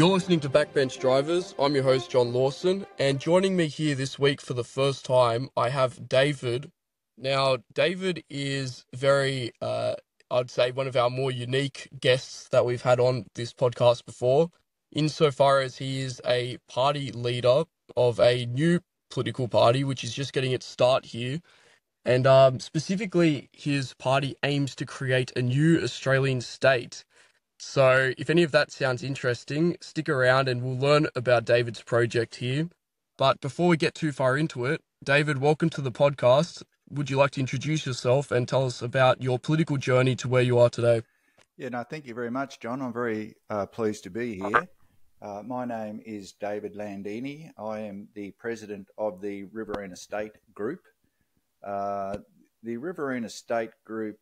You're listening to Backbench Drivers. I'm your host, John Lawson, and joining me here this week for the first time, I have David. Now, David is very, I'd say, one of our more unique guests that we've had on this podcast before, insofar as he is a party leader of a new political party, which is just getting its start here. And specifically, his party aims to create a new Australian state. So if any of that sounds interesting, stick around and we'll learn about David's project here. But before we get too far into it, David, welcome to the podcast. Would you like to introduce yourself and tell us about your political journey to where you are today? Yeah, no, thank you very much, John. I'm very pleased to be here. My name is David Landini. I am the president of the Riverina State Group. The Riverina State Group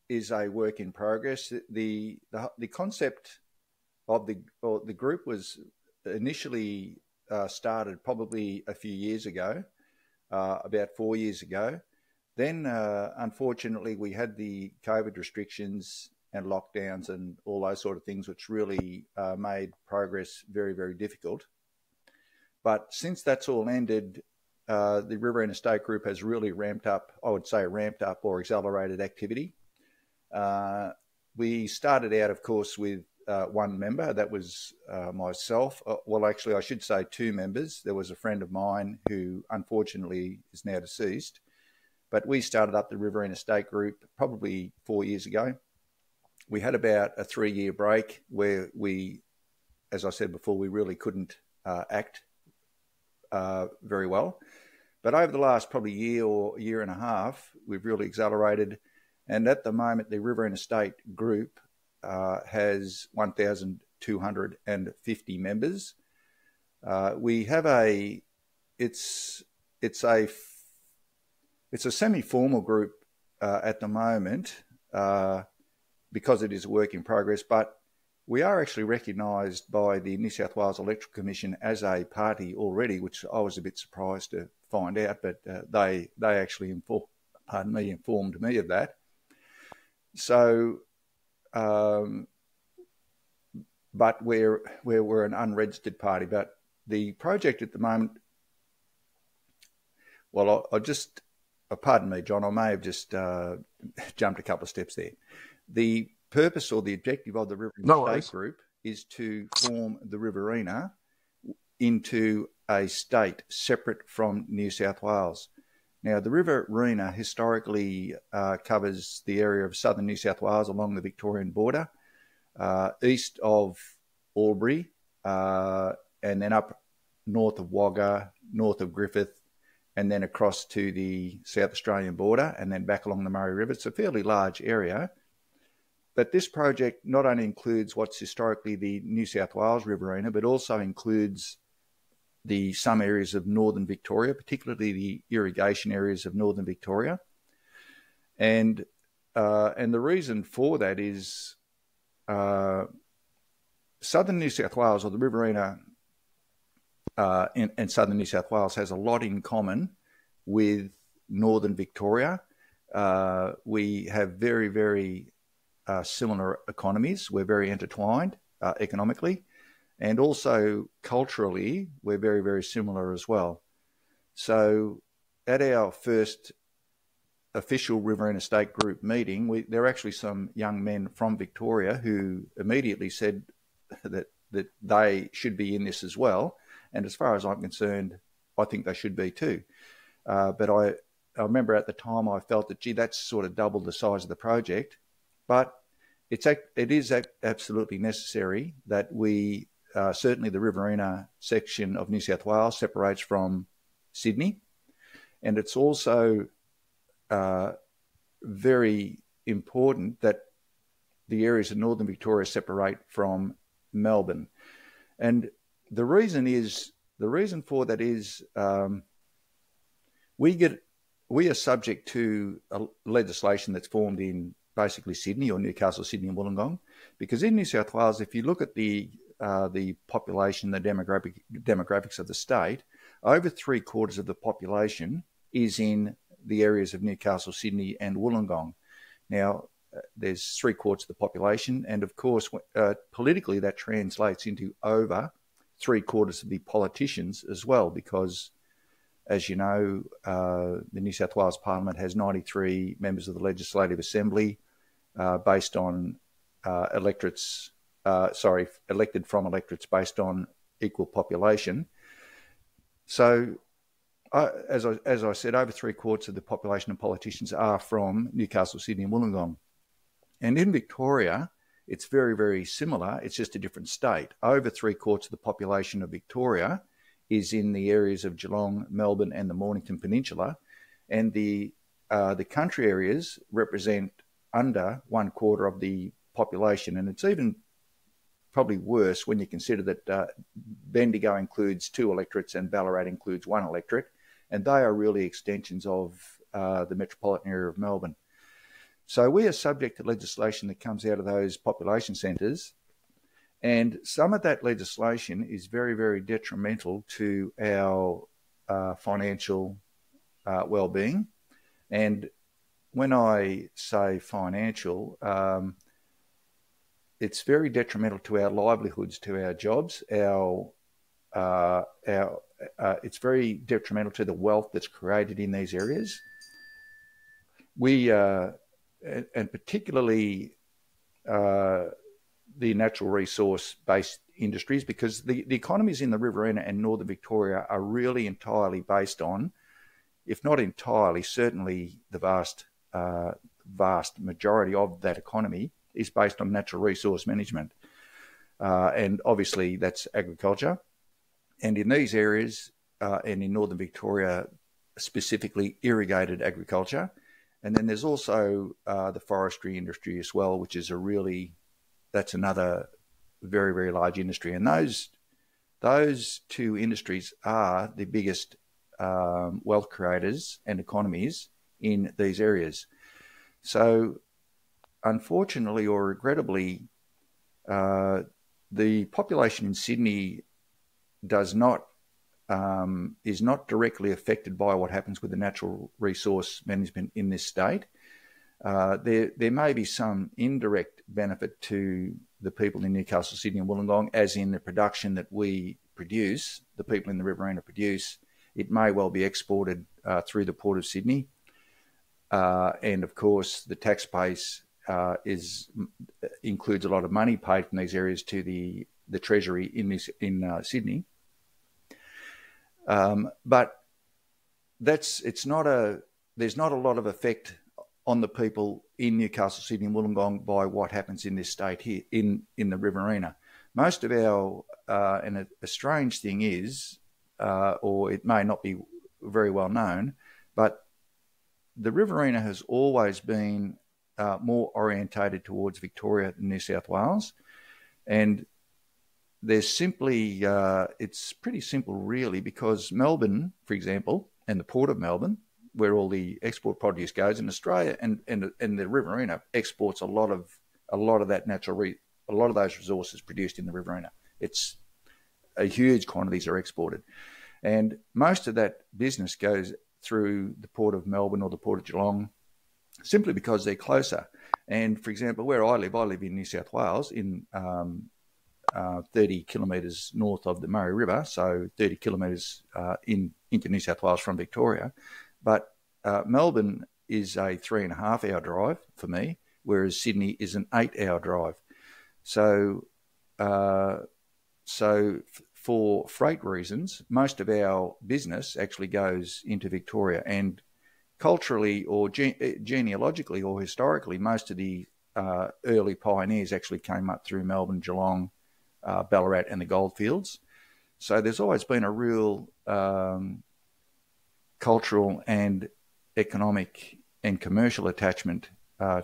is a work in progress. The concept of the group was initially started probably a few years ago, about 4 years ago. Then, unfortunately, we had the COVID restrictions and lockdowns and all those sort of things, which really made progress very, very difficult. But since that's all ended, the Riverina State Group has really ramped up, I would say ramped up or accelerated activity. We started out, of course, with one member. That was myself. Well, actually, I should say two members. There was a friend of mine who unfortunately is now deceased. But we started up the Riverina State Group probably 4 years ago. We had about a 3-year break where we, as I said before, we really couldn't act very well. But over the last probably year or year and a half, we've really accelerated. And at the moment, the Riverina State Group has 1,250 members. We have it's a semi-formal group at the moment because it is a work in progress, but we are actually recognised by the New South Wales Electoral Commission as a party already, which I was a bit surprised to find out, but they actually informed me of that. So, but we're an unregistered party. But the project at the moment, well, pardon me, John, I may have just jumped a couple of steps there. The purpose or the objective of the Riverina State Group is to form the Riverina into a state separate from New South Wales. Now, the Riverina historically covers the area of southern New South Wales along the Victorian border, east of Albury, and then up north of Wagga, north of Griffith, and then across to the South Australian border, and then back along the Murray River. It's a fairly large area. But this project not only includes what's historically the New South Wales Riverina, but also includes some areas of northern Victoria, particularly the irrigation areas of northern Victoria. And the reason for that is southern New South Wales, or the Riverina and southern New South Wales, has a lot in common with northern Victoria. We have very, very similar economies. We're very intertwined economically. And also culturally, we're very, very similar as well. So at our first official Riverina State Group meeting, there are actually some young men from Victoria who immediately said that they should be in this as well. And as far as I'm concerned, I think they should be too. But I remember at the time I felt that, gee, that's sort of double the size of the project. But it is absolutely necessary that we, certainly the Riverina section of New South Wales separates from Sydney. And it's also very important that the areas of northern Victoria separate from Melbourne. And the reason for that is we are subject to a legislation that's formed in basically Sydney, or Newcastle, Sydney and Wollongong, because in New South Wales, if you look at the population, the demographics of the state, over 3/4 of the population is in the areas of Newcastle, Sydney and Wollongong. Now, there's 3/4 of the population, and of course, politically that translates into over 3/4 of the politicians as well, because, as you know, the New South Wales Parliament has 93 members of the Legislative Assembly, based on elected from electorates based on equal population. So, as I said, over 3/4 of the population and politicians are from Newcastle, Sydney and Wollongong. And in Victoria, it's very, very similar. It's just a different state. Over 3/4 of the population of Victoria is in the areas of Geelong, Melbourne and the Mornington Peninsula. And the country areas represent under 1/4 of the population. And it's even probably worse when you consider that Bendigo includes 2 electorates and Ballarat includes 1 electorate. And they are really extensions of the metropolitan area of Melbourne. So we are subject to legislation that comes out of those population centres. And some of that legislation is very, very detrimental to our financial well-being. And when I say financial, it's very detrimental to our livelihoods, to our jobs. It's very detrimental to the wealth that's created in these areas. We, and particularly the natural resource-based industries, because the economies in the Riverina and Northern Victoria are really entirely based on, if not entirely, certainly the vast majority of that economy is based on natural resource management. And obviously that's agriculture. And in these areas, and in Northern Victoria, specifically irrigated agriculture. And then there's also the forestry industry as well, which is that's another very, very large industry. And those 2 industries are the biggest wealth creators and economies in these areas. So unfortunately or regrettably, the population in Sydney is not directly affected by what happens with the natural resource management in this state. There may be some indirect benefit to the people in Newcastle, Sydney and Wollongong, as in the production that we produce, the people in the Riverina produce. It may well be exported through the Port of Sydney. And of course, the tax base includes a lot of money paid from these areas to the Treasury in Sydney. But there's not a lot of effect on the people in Newcastle, Sydney and Wollongong by what happens in this state here in the Riverina. Most of our, and a strange thing is, or it may not be very well known, but the Riverina has always been more orientated towards Victoria than New South Wales. And there's simply, it's pretty simple really, because Melbourne, for example, and the Port of Melbourne, where all the export produce goes in Australia, and the Riverina exports a lot of that a lot of those resources produced in the Riverina. It's a huge quantities are exported. And most of that business goes through the Port of Melbourne or the Port of Geelong, simply because they're closer. And for example, where I live in New South Wales, in 30 kilometres north of the Murray River, so 30 kilometres into New South Wales from Victoria. But Melbourne is a 3.5-hour drive for me, whereas Sydney is an 8-hour drive. So for freight reasons, most of our business actually goes into Victoria. And culturally or genealogically or historically, most of the early pioneers actually came up through Melbourne, Geelong, Ballarat and the goldfields. So there's always been a real cultural and economic and commercial attachment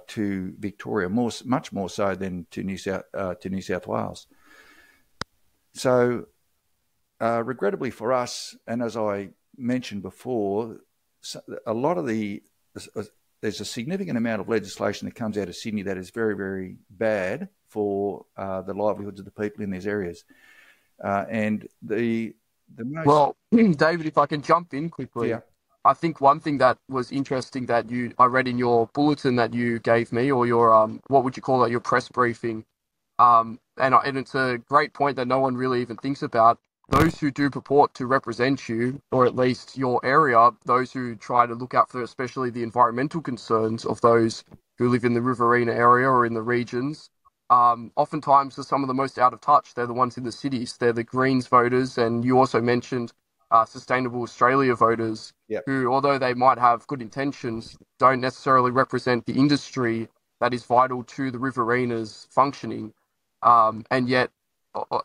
to Victoria, much more so than to New South Wales. So regrettably for us, and as I mentioned before, there's a significant amount of legislation that comes out of Sydney that is very, very bad for the livelihoods of the people in these areas. And the most... Well, David, if I can jump in quickly. Yeah. I think one thing that was interesting that I read in your bulletin that you gave me, or your what would you call it, your press briefing, and it's a great point that no one really even thinks about. Those who do purport to represent you, or at least your area, those who try to look out for especially the environmental concerns of those who live in the Riverina area or in the regions, oftentimes are some of the most out of touch. They're the ones in the cities. They're the Greens voters, and you also mentioned Sustainable Australia voters, Yep. who, although they might have good intentions, don't necessarily represent the industry that is vital to the Riverina's functioning. And yet,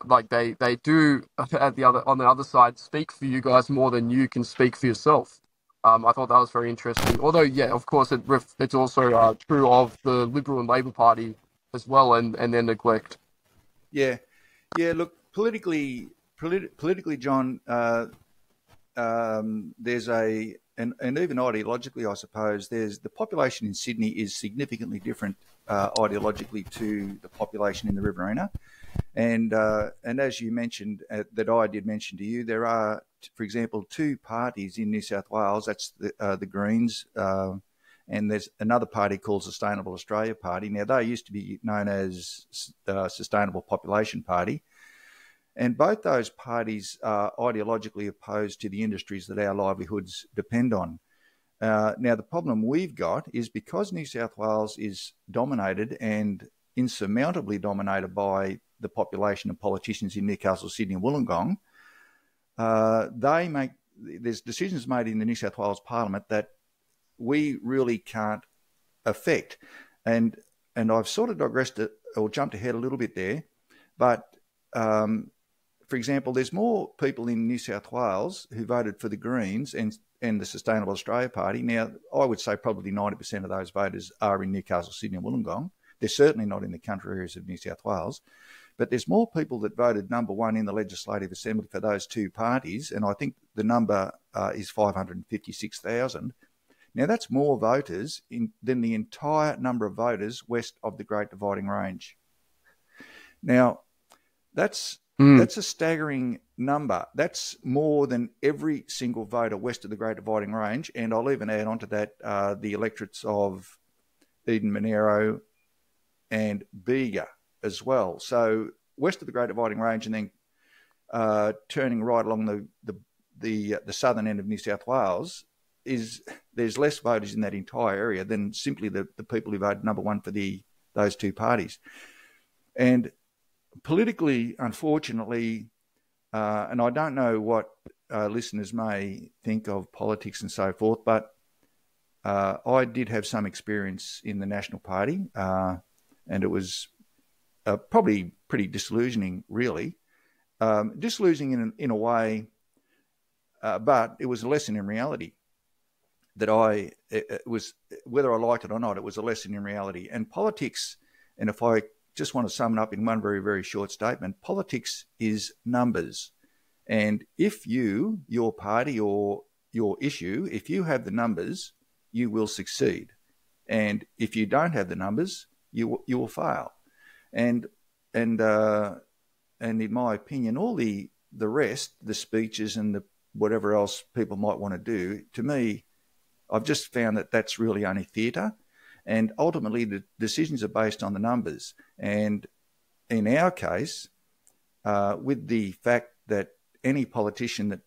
like they do on the other side speak for you guys more than you can speak for yourself. I thought that was very interesting. Although, yeah, of course, it's also true of the Liberal and Labor Party as well, and their neglect. Yeah, yeah. Look, politically, John, there's and even ideologically, I suppose, the population in Sydney is significantly different ideologically to the population in the Riverina. And as you mentioned, that I did mention to you, there are, for example, two parties in New South Wales. That's the Greens, and there's another party called Sustainable Australia Party. Now, they used to be known as the Sustainable Population Party. And both those parties are ideologically opposed to the industries that our livelihoods depend on. Now, the problem we've got is because New South Wales is dominated and insurmountably dominated by the population of politicians in Newcastle, Sydney and Wollongong, there's decisions made in the New South Wales Parliament that we really can't affect. And I've sort of digressed or jumped ahead a little bit there, but for example, there's more people in New South Wales who voted for the Greens and the Sustainable Australia Party. Now, I would say probably 90% of those voters are in Newcastle, Sydney and Wollongong. They're certainly not in the country areas of New South Wales. But there's more people that voted number one in the Legislative Assembly for those two parties, and I think the number is 556,000. Now, that's more voters than the entire number of voters west of the Great Dividing Range. Now, that's a staggering number. That's more than every single voter west of the Great Dividing Range, and I'll even add on to that the electorates of Eden Monaro and Bega as well. So west of the Great Dividing Range, and then turning right along the southern end of New South Wales, there's less voters in that entire area than simply the people who voted number one for those two parties. And politically, unfortunately, and I don't know what listeners may think of politics and so forth, but I did have some experience in the National Party, and it was probably pretty disillusioning, really. Disillusioning in a way, but it was a lesson in reality that it was, whether I liked it or not, it was a lesson in reality. And politics, and if I just want to sum it up in one very, very short statement, politics is numbers. And if your party or your issue, if you have the numbers, you will succeed. And if you don't have the numbers, you will fail. And in my opinion, all the rest, the speeches and the whatever else people might want to do, to me, I've just found that that's really only theatre. And ultimately, the decisions are based on the numbers. And in our case, with the fact that any politician that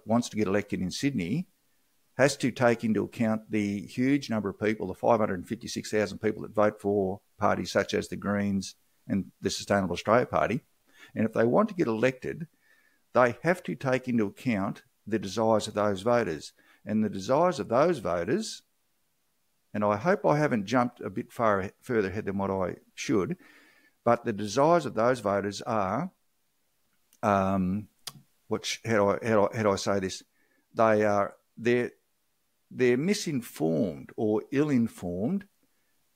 wants to get elected in Sydney has to take into account the huge number of people, the 556,000 people that vote for parties such as the Greens and the Sustainable Australia Party. And if they want to get elected, they have to take into account the desires of those voters. And the desires of those voters, and I hope I haven't jumped a bit further ahead than what I should, but the desires of those voters are, how do I say this? They're misinformed or ill-informed,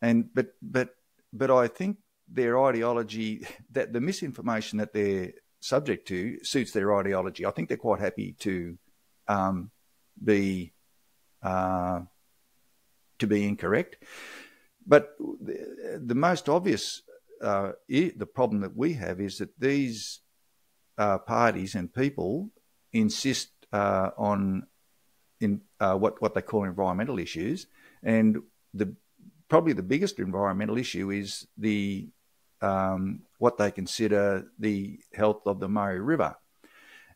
but I think their ideology, that the misinformation that they're subject to suits their ideology. I think they're quite happy to be incorrect. But the most obvious the problem that we have is that these parties and people insist on what they call environmental issues, and probably the biggest environmental issue is what they consider the health of the Murray River,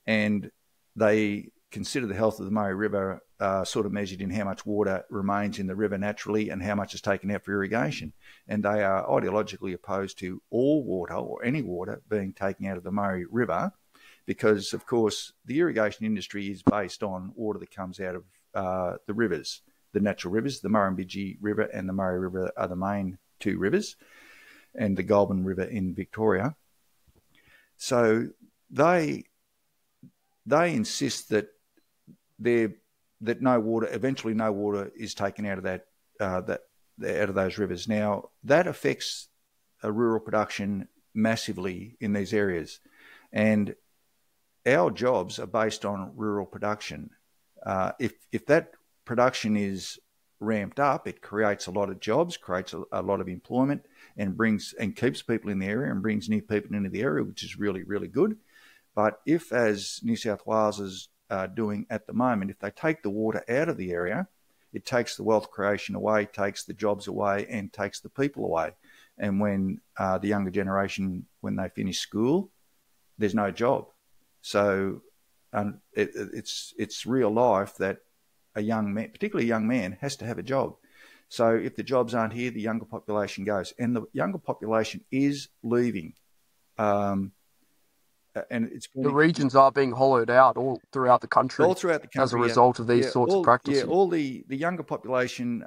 and they consider the health of the Murray River sort of measured in how much water remains in the river naturally and how much is taken out for irrigation. And they are ideologically opposed to all water or any water being taken out of the Murray River because, of course, the irrigation industry is based on water that comes out of the rivers, the natural rivers. The Murrumbidgee River and the Murray River are the main two rivers, and the Goulburn River in Victoria. So they insist that eventually no water is taken out of out of those rivers. Now that affects rural production massively in these areas, and our jobs are based on rural production. If that production is ramped up, it creates a lot of jobs, creates a lot of employment, and keeps people in the area and brings new people into the area, which is really, really good. But if, as New South Wales is doing at the moment, if they take the water out of the area, it takes the wealth creation away, takes the jobs away, and takes the people away. And when the younger generation, when they finish school, there's no job. So it's real life that a young man, particularly a young man, has to have a job. So if the jobs aren't here, the younger population goes. And the younger population is leaving. And the regions are being hollowed out all throughout the country. All throughout the country. As a result of these sorts of practices. Yeah, all the younger population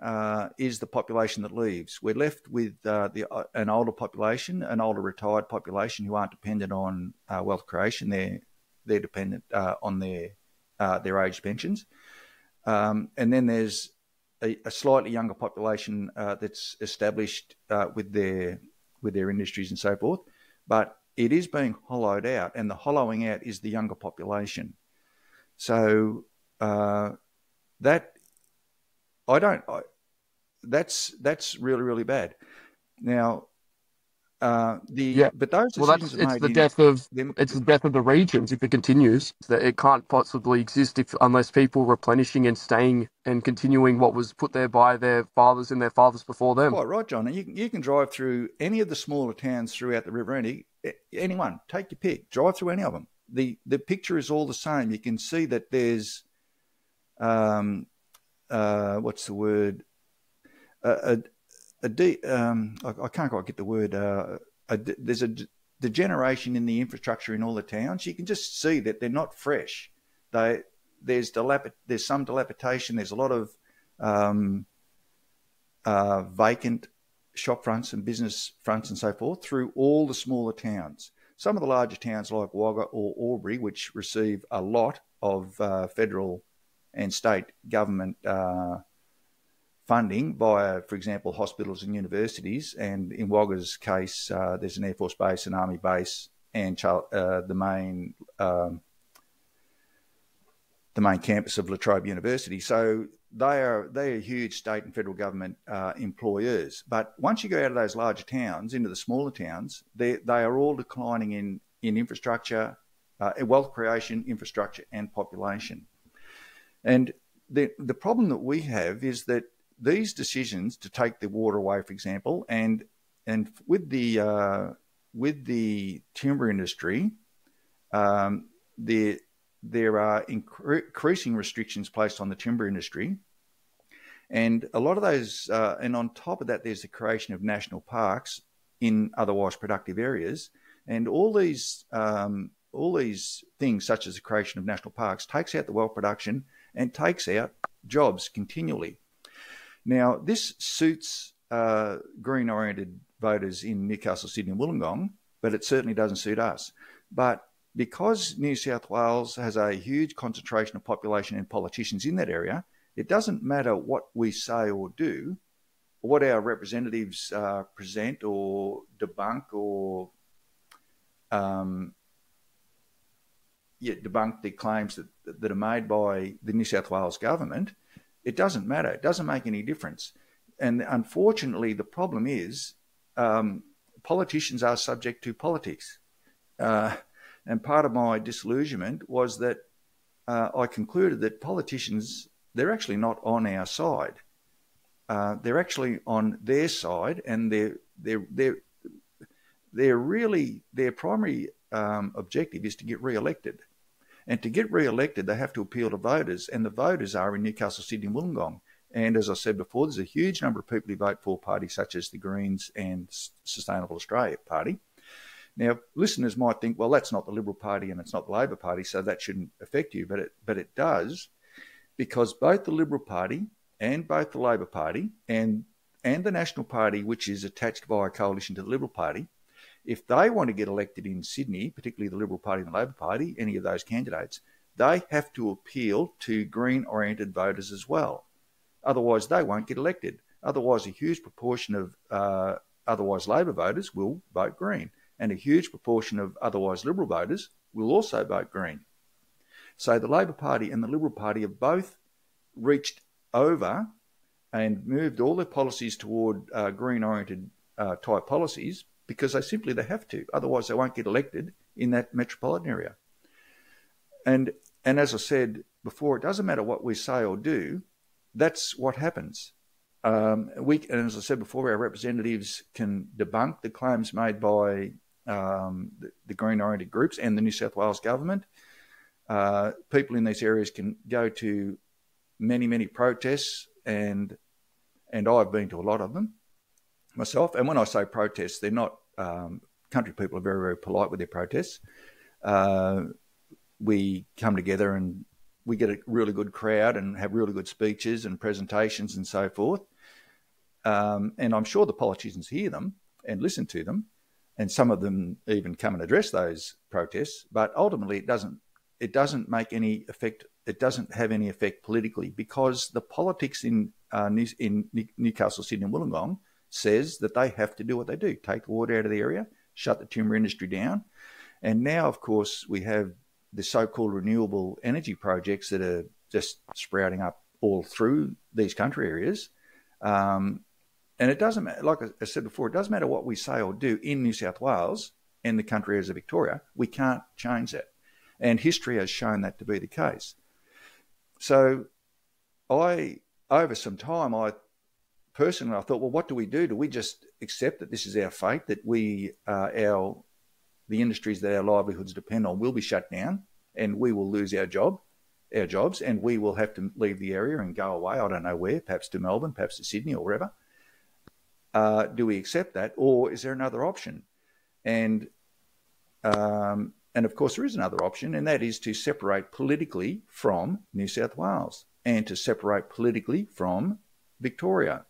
is the population that leaves. We're left with an older population, an older retired population who aren't dependent on wealth creation. They're dependent on their age pensions. And then there's a slightly younger population that's established with their industries and so forth, but it is being hollowed out, and the hollowing out is the younger population. So that's really, really bad. Now. But those decisions it's the death of the regions if it continues. That it can't possibly exist unless people replenishing and staying and continuing what was put there by their fathers and their fathers before them. Quite right, John. You can drive through any of the smaller towns throughout the Riverina. Anyone, take your pick. Drive through any of them. The picture is all the same. You can see that there's what's the word? I can't quite get the word. There's a degeneration in the infrastructure in all the towns. You can just see that they're not fresh. There's some dilapidation. There's a lot of vacant shop fronts and business fronts and so forth through all the smaller towns. Some of the larger towns like Wagga or Albury, which receive a lot of federal and state government funding via, for example, hospitals and universities. And in Wagga's case, there's an Air Force base, an Army base, and the main campus of La Trobe University. So they are huge state and federal government employers. But once you go out of those larger towns into the smaller towns, they are all declining in infrastructure, wealth creation, infrastructure, and population. And the problem that we have is that these decisions to take the water away, for example, and with the timber industry, there are increasing restrictions placed on the timber industry, and a lot of those, and on top of that, there's the creation of national parks in otherwise productive areas, and all these things, such as the creation of national parks, takes out the wealth production and takes out jobs continually. Now, this suits green-oriented voters in Newcastle, Sydney and Wollongong, but it certainly doesn't suit us. But because New South Wales has a huge concentration of population and politicians in that area, it doesn't matter what we say or do, or what our representatives present or debunk or debunk the claims that are made by the New South Wales government. It doesn't matter. It doesn't make any difference. And unfortunately, the problem is politicians are subject to politics. And part of my disillusionment was that I concluded that politicians they're actually not on our side. They're actually on their side, and their primary objective is to get re-elected. And to get re-elected, they have to appeal to voters, and the voters are in Newcastle, Sydney and Wollongong. And as I said before, there's a huge number of people who vote for parties such as the Greens and Sustainable Australia Party. Now, listeners might think, well, that's not the Liberal Party and it's not the Labor Party, so that shouldn't affect you. But it does, because both the Liberal Party and both the Labor Party and the National Party, which is attached via coalition to the Liberal Party, if they want to get elected in Sydney, particularly the Liberal Party and the Labor Party, any of those candidates, they have to appeal to Green-oriented voters as well. Otherwise, they won't get elected. Otherwise, a huge proportion of otherwise Labor voters will vote Green, and a huge proportion of otherwise Liberal voters will also vote Green. So the Labor Party and the Liberal Party have both reached over and moved all their policies toward Green-oriented type policies, because they have to. Otherwise, they won't get elected in that metropolitan area. And as I said before, it doesn't matter what we say or do. That's what happens. And as I said before, our representatives can debunk the claims made by the Green-oriented groups and the New South Wales government. People in these areas can go to many, many protests, and I've been to a lot of them myself. And when I say protests, they're not, country people are very, very polite with their protests. We come together and we get a really good crowd and have really good speeches and presentations and so forth. And I'm sure the politicians hear them and listen to them, and some of them even come and address those protests. But ultimately, it doesn't make any effect. It doesn't have any effect politically, because the politics in Newcastle, Sydney and Wollongong says that they have to do what they do: take the water out of the area, shut the timber industry down. And now, of course, we have the so-called renewable energy projects that are just sprouting up all through these country areas. And it doesn't matter, like I said before, it doesn't matter what we say or do in New South Wales and the country areas of Victoria. We can't change that. And history has shown that to be the case. So over some time, I thought, well, what do we do? Do we just accept that this is our fate, that the industries that our livelihoods depend on will be shut down, and we will lose our jobs, and we will have to leave the area and go away, I don't know where, perhaps to Melbourne, perhaps to Sydney or wherever? Do we accept that, or is there another option? And of course there is another option, and that is to separate politically from New South Wales and to separate politically from Victoria.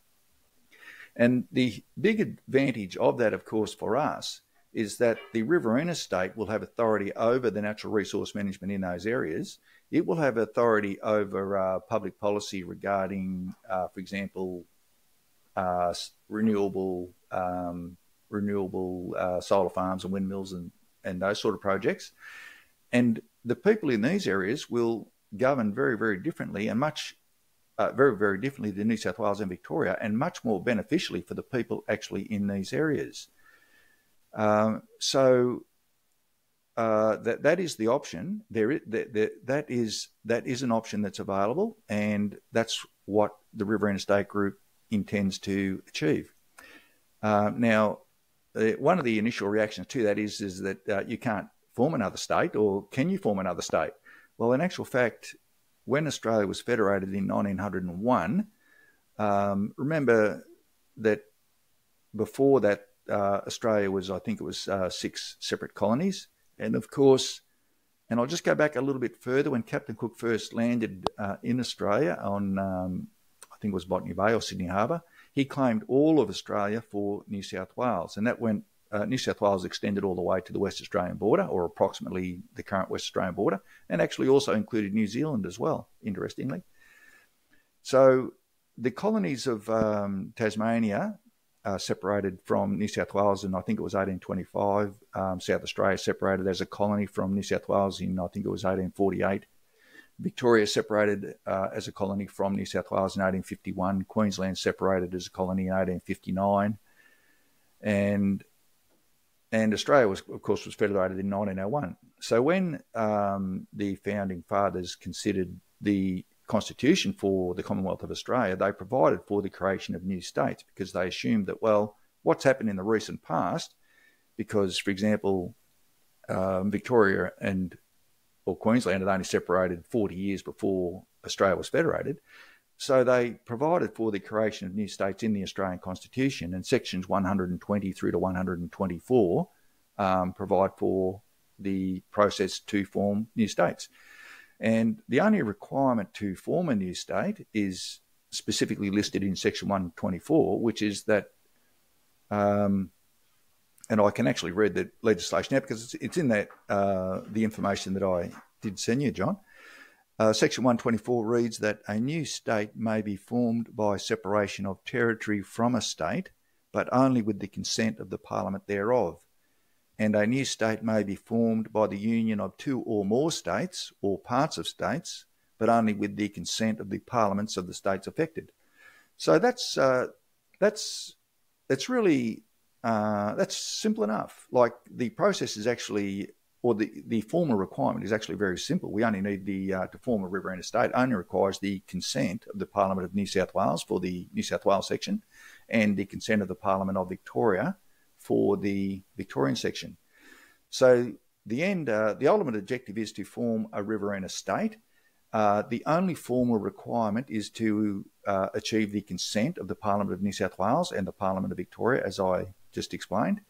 And the big advantage of that, of course, for us is that the Riverina State will have authority over the natural resource management in those areas. It will have authority over public policy regarding, for example, renewable solar farms and windmills and those sort of projects. And the people in these areas will govern very, very differently, and very, very differently than New South Wales and Victoria, and much more beneficially for the people actually in these areas. So that is the option. That is an option that's available, and that's what the Riverina State Group intends to achieve. Now, one of the initial reactions to that is that you can't form another state, or can you form another state? Well, in actual fact, when Australia was federated in 1901, remember that before that, Australia was, I think it was 6 separate colonies. And of course, and I'll just go back a little bit further, when Captain Cook first landed in Australia on, I think it was Botany Bay or Sydney Harbour, he claimed all of Australia for New South Wales. And that went, New South Wales extended all the way to the West Australian border, or approximately the current West Australian border, and actually also included New Zealand as well, interestingly. So the colonies of Tasmania separated from New South Wales in, I think it was 1825. South Australia separated as a colony from New South Wales in, I think it was 1848. Victoria separated as a colony from New South Wales in 1851. Queensland separated as a colony in 1859. And Australia, was, of course, was federated in 1901. So when the founding fathers considered the Constitution for the Commonwealth of Australia, they provided for the creation of new states because they assumed that, well, what's happened in the recent past, because, for example, Victoria or Queensland had only separated 40 years before Australia was federated. So they provided for the creation of new states in the Australian Constitution, and sections 120 through to 124 provide for the process to form new states. And the only requirement to form a new state is specifically listed in section 124, which is that, and I can actually read the legislation now because it's in that the information that I did send you, John. Section 124 reads that a new state may be formed by separation of territory from a state, but only with the consent of the Parliament thereof. And a new state may be formed by the union of two or more states or parts of states, but only with the consent of the parliaments of the states affected. So that's really that's simple enough. Like, the process is actually, or the formal requirement is actually very simple. We only need to form a Riverina state only requires the consent of the Parliament of New South Wales for the New South Wales section, and the consent of the Parliament of Victoria for the Victorian section. So the ultimate objective is to form a Riverina state. The only formal requirement is to achieve the consent of the Parliament of New South Wales and the Parliament of Victoria, as I just explained.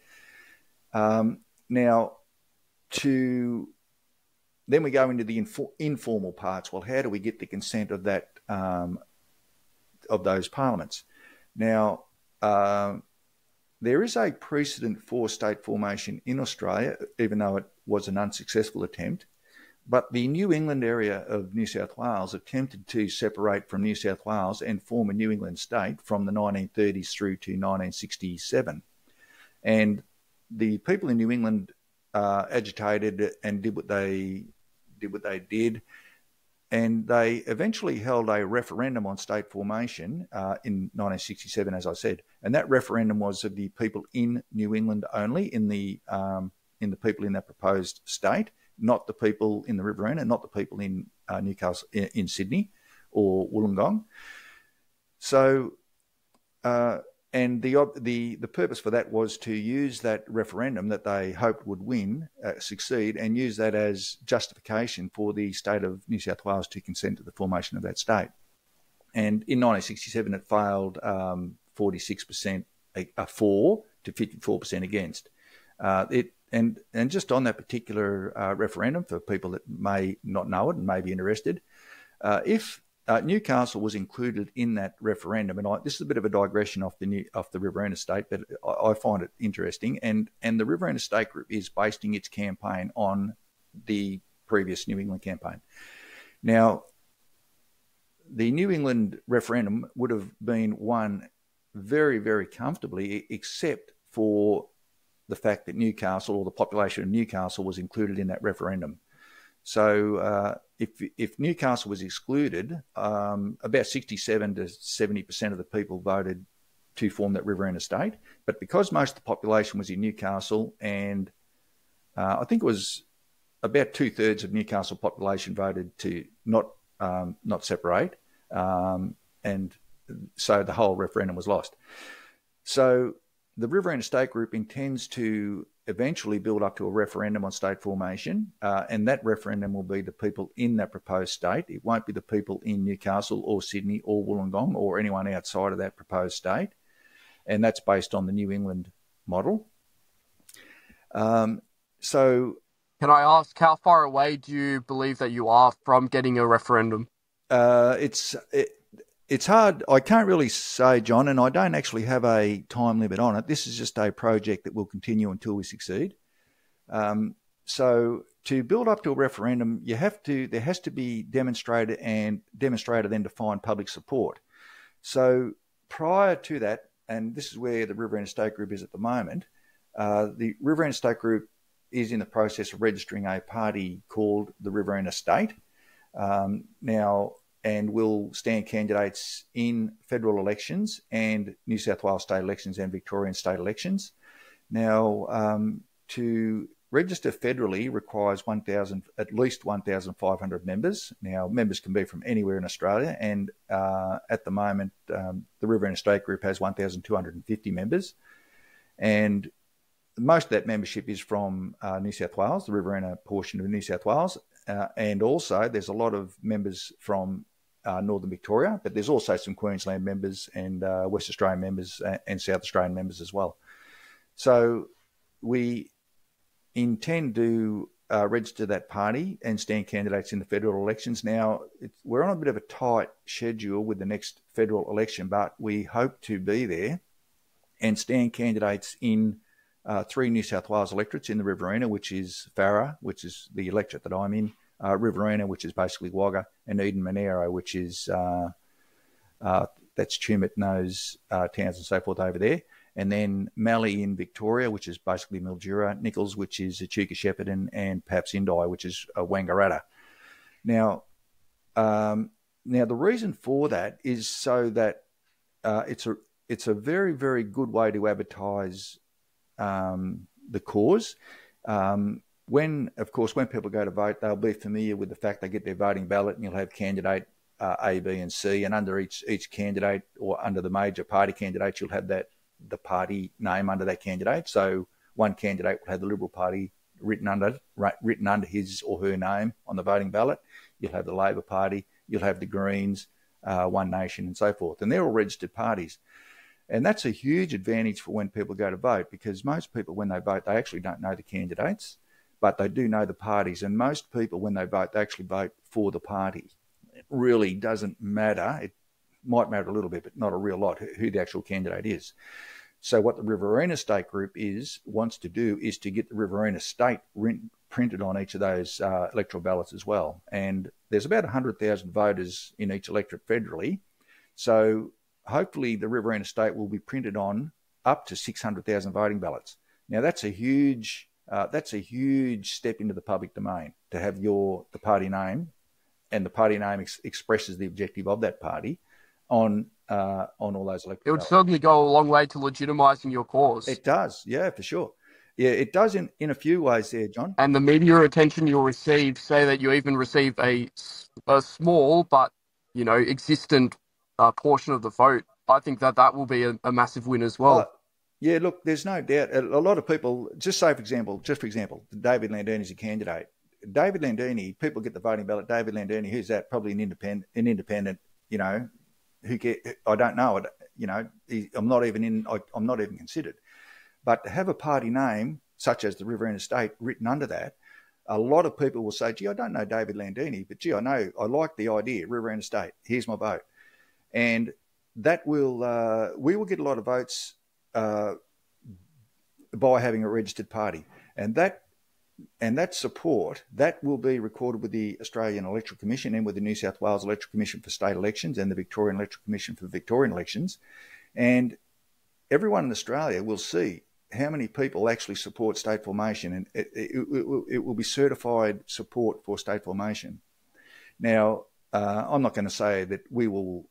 Now, then we go into the informal parts. Well, how do we get the consent of that of those parliaments? Now, there is a precedent for state formation in Australia, even though it was an unsuccessful attempt. But the New England area of New South Wales attempted to separate from New South Wales and form a New England state from the 1930s through to 1967. And the people in New England agitated and did what they did. And they eventually held a referendum on state formation in 1967, as I said. And that referendum was of the people in New England only, in the people in that proposed state, not the people in the Riverina, not the people in Newcastle, in Sydney or Wollongong. So, and the purpose for that was to use that referendum that they hoped would win, succeed, and use that as justification for the state of New South Wales to consent to the formation of that state. And in 1967, it failed 46% for to 54% against. And just on that particular referendum, for people that may not know it and may be interested, if Newcastle was included in that referendum, and this is a bit of a digression off the Riverina State, but I find it interesting. And the Riverina State Group is basing its campaign on the previous New England campaign. Now, the New England referendum would have been won very, very comfortably, except for the fact that Newcastle, or the population of Newcastle, was included in that referendum. So if Newcastle was excluded, about 67 to 70% of the people voted to form that Riverina state. But because most of the population was in Newcastle, and I think it was about 2/3 of Newcastle population voted to not separate, and so the whole referendum was lost. So the Riverina State Group intends to eventually build up to a referendum on state formation, and that referendum will be the people in that proposed state. It won't be the people in Newcastle or Sydney or Wollongong or anyone outside of that proposed state, and that's based on the New England model. So, can I ask, how far away do you believe that you are from getting a referendum? It's hard. I can't really say, John, and I don't actually have a time limit on it. This is just a project that will continue until we succeed. So to build up to a referendum, there has to be demonstrated and then to find public support. So prior to that, and this is where the Riverina State Group is at the moment, the Riverina State Group is in the process of registering a party called the Riverina State. Now, and will stand candidates in federal elections and New South Wales state elections and Victorian state elections. Now, register federally requires at least 1,500 members. Now, members can be from anywhere in Australia, and at the moment, the Riverina State Group has 1,250 members, and most of that membership is from New South Wales, the Riverina portion of New South Wales, and also there's a lot of members from Northern Victoria, but there's also some Queensland members and West Australian members and South Australian members as well. So we intend to register that party and stand candidates in the federal elections. Now, we're on a bit of a tight schedule with the next federal election, but we hope to be there and stand candidates in 3 New South Wales electorates in the Riverina, which is Farrer, which is the electorate that I'm in, Riverina, which is basically Wagga, and Eden Monaro, which is that's Tumut, those towns and so forth over there. And then Mallee in Victoria, which is basically Mildura, Nichols, which is Echuca Shepparton, and Paps Indi, which is Wangaratta. Now, the reason for that is so that it's a very, very good way to advertise the cause. When people go to vote, they'll be familiar with the fact they get their voting ballot, and you'll have candidate A, B, and C, and under each candidate, or under the major party candidates, you'll have the party name under that candidate. So one candidate will have the Liberal Party written under his or her name on the voting ballot. You'll have the Labor Party, you'll have the Greens, One Nation, and so forth, and they're all registered parties. And that's a huge advantage for when people go to vote, because most people, when they vote, they actually don't know the candidates, but they do know the parties. And most people, when they vote, they actually vote for the party. It really doesn't matter. It might matter a little bit, but not a real lot, who the actual candidate is. So what the Riverina State Group wants to do is to get the Riverina State printed on each of those electoral ballots as well. And there's about 100,000 voters in each electorate federally. So hopefully the Riverina State will be printed on up to 600,000 voting ballots. Now that's a huge step into the public domain, to have the party name, and the party name expresses the objective of that party on all those electoral ballots. It would certainly go a long way to legitimising your cause. It does, yeah, for sure. Yeah, it does in a few ways there, John. And the media attention you'll receive, say that you even receive a small but, existent portion of the vote, I think that will be a massive win as well. Yeah, look, there's no doubt. A lot of people, just for example, David Landini is a candidate. David Landini, people get the voting ballot. David Landini, who's that? Probably an independent, I don't know. I'm not even considered. But to have a party name such as the Riverina State written under that, a lot of people will say, "Gee, I don't know David Landini, but gee, I like the idea, Riverina State. Here's my vote," and that will we will get a lot of votes by having a registered party, and that support that will be recorded with the Australian Electoral Commission and with the New South Wales Electoral Commission for state elections and the Victorian Electoral Commission for Victorian elections, and everyone in Australia will see how many people actually support state formation, and it will be certified support for state formation. Now, I'm not going to say that we will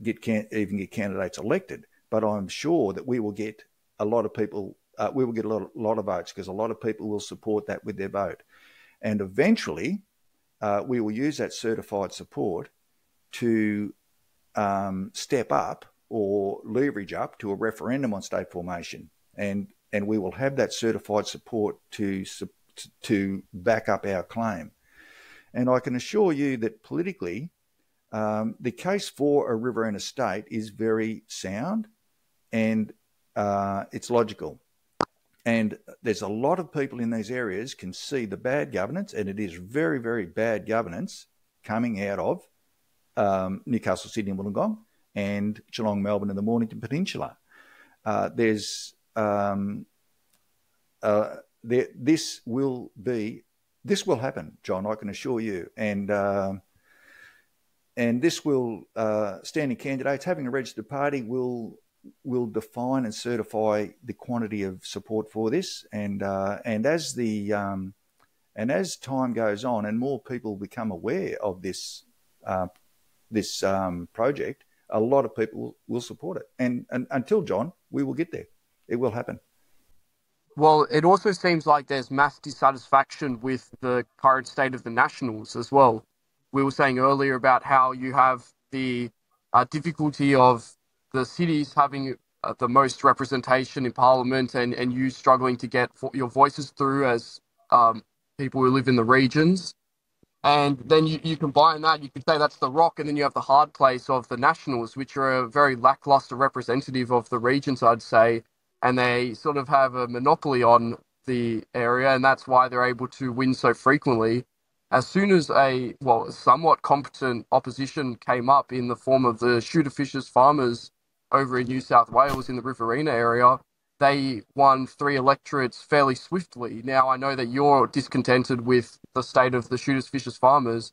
get candidates elected, but I'm sure that we will get a lot of people. We will get a lot of votes, because a lot of people will support that with their vote, and eventually we will use that certified support to step up or leverage up to a referendum on state formation, and we will have that certified support to back up our claim. And I can assure you that politically, the case for a Riverina State is very sound, and it's logical. And there's a lot of people in these areas can see the bad governance, and it is very, very bad governance coming out of Newcastle, Sydney, Wollongong, and Geelong, Melbourne, and the Mornington Peninsula. This will happen, John. I can assure you, and this will standing candidates having a registered party will define and certify the quantity of support for this, and as time goes on and more people become aware of this project, a lot of people will support it. And until, John, we will get there. It will happen. Well, it also seems like there's mass dissatisfaction with the current state of the Nationals as well. We were saying earlier about how you have the difficulty of the cities having the most representation in Parliament, and you struggling to get your voices through as um, people who live in the regions. And then you combine that, you could say that's the rock, and then you have the hard place of the Nationals, which are a very lackluster representative of the regions, I'd say, and they sort of have a monopoly on the area, and that's why they're able to win so frequently. As soon as somewhat competent opposition came up in the form of the shooter fishers farmers over in New South Wales in the Riverina area, they won 3 electorates fairly swiftly. Now, I know that you're discontented with the state of the shooters, fishers, farmers,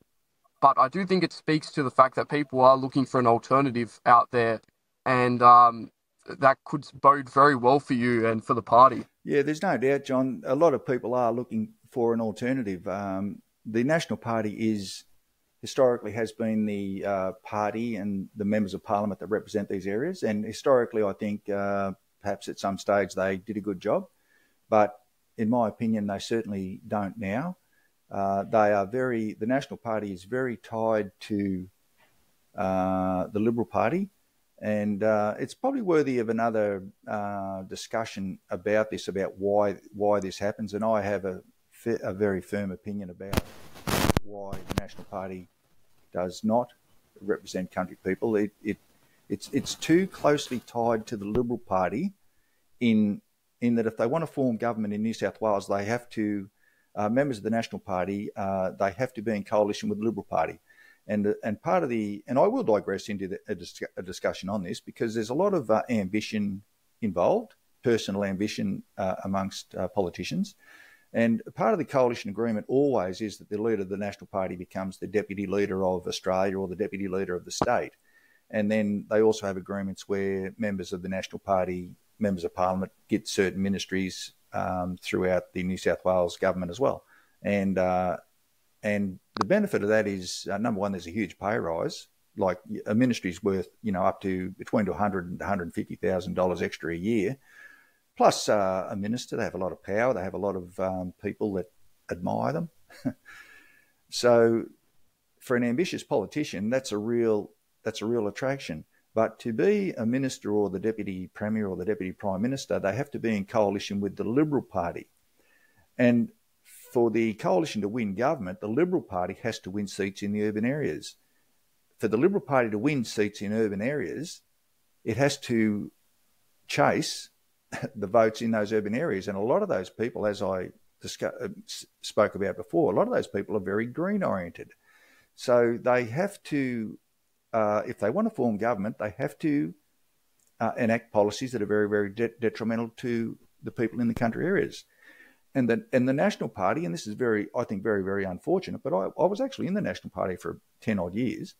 but I do think it speaks to the fact that people are looking for an alternative out there, and that could bode very well for you and for the party. Yeah, there's no doubt, John. A lot of people are looking for an alternative. The National Party historically has been the party and the members of Parliament that represent these areas, and historically, I think perhaps at some stage they did a good job, but in my opinion, they certainly don't now. The National Party is very tied to the Liberal Party, and it's probably worthy of another discussion about this, about why this happens. And I have a very firm opinion about why the National Party does not represent country people. It's too closely tied to the Liberal Party in that if they want to form government in New South Wales, they have to, members of the National Party, they have to be in coalition with the Liberal Party. And part of and I will digress into a discussion on this, because there's a lot of ambition involved, personal ambition amongst politicians. And part of the coalition agreement always is that the leader of the National Party becomes the deputy leader of Australia or the deputy leader of the state. And then they also have agreements where members of the National Party, members of Parliament, get certain ministries throughout the New South Wales government as well. And the benefit of that is, number one, there's a huge pay rise. Like a ministry's worth, up to between $100,000 and $150,000 extra a year. Plus, a minister, they have a lot of power. They have a lot of people that admire them. So, for an ambitious politician, that's a real attraction. But to be a minister or the deputy premier or the deputy prime minister, they have to be in coalition with the Liberal Party. And for the coalition to win government, the Liberal Party has to win seats in the urban areas. For the Liberal Party to win seats in urban areas, it has to chase the votes in those urban areas. And a lot of those people, as I spoke about before, a lot of those people are very green oriented. So they have to, if they want to form government, they have to enact policies that are very, very detrimental to the people in the country areas. And the National Party, and this is I think very, very unfortunate, but I was actually in the National Party for 10 odd years,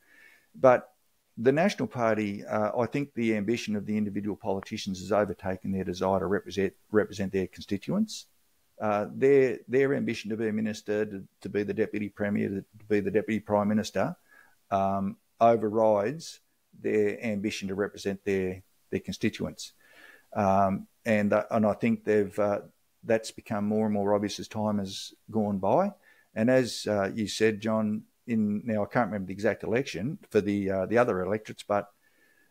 but the National Party, I think the ambition of the individual politicians has overtaken their desire to represent their constituents. Their ambition to be a minister, to be the deputy premier, to be the deputy prime minister, overrides their ambition to represent their constituents. And I think that's become more and more obvious as time has gone by. And as you said, John, now I can't remember the exact election for the other electorates, but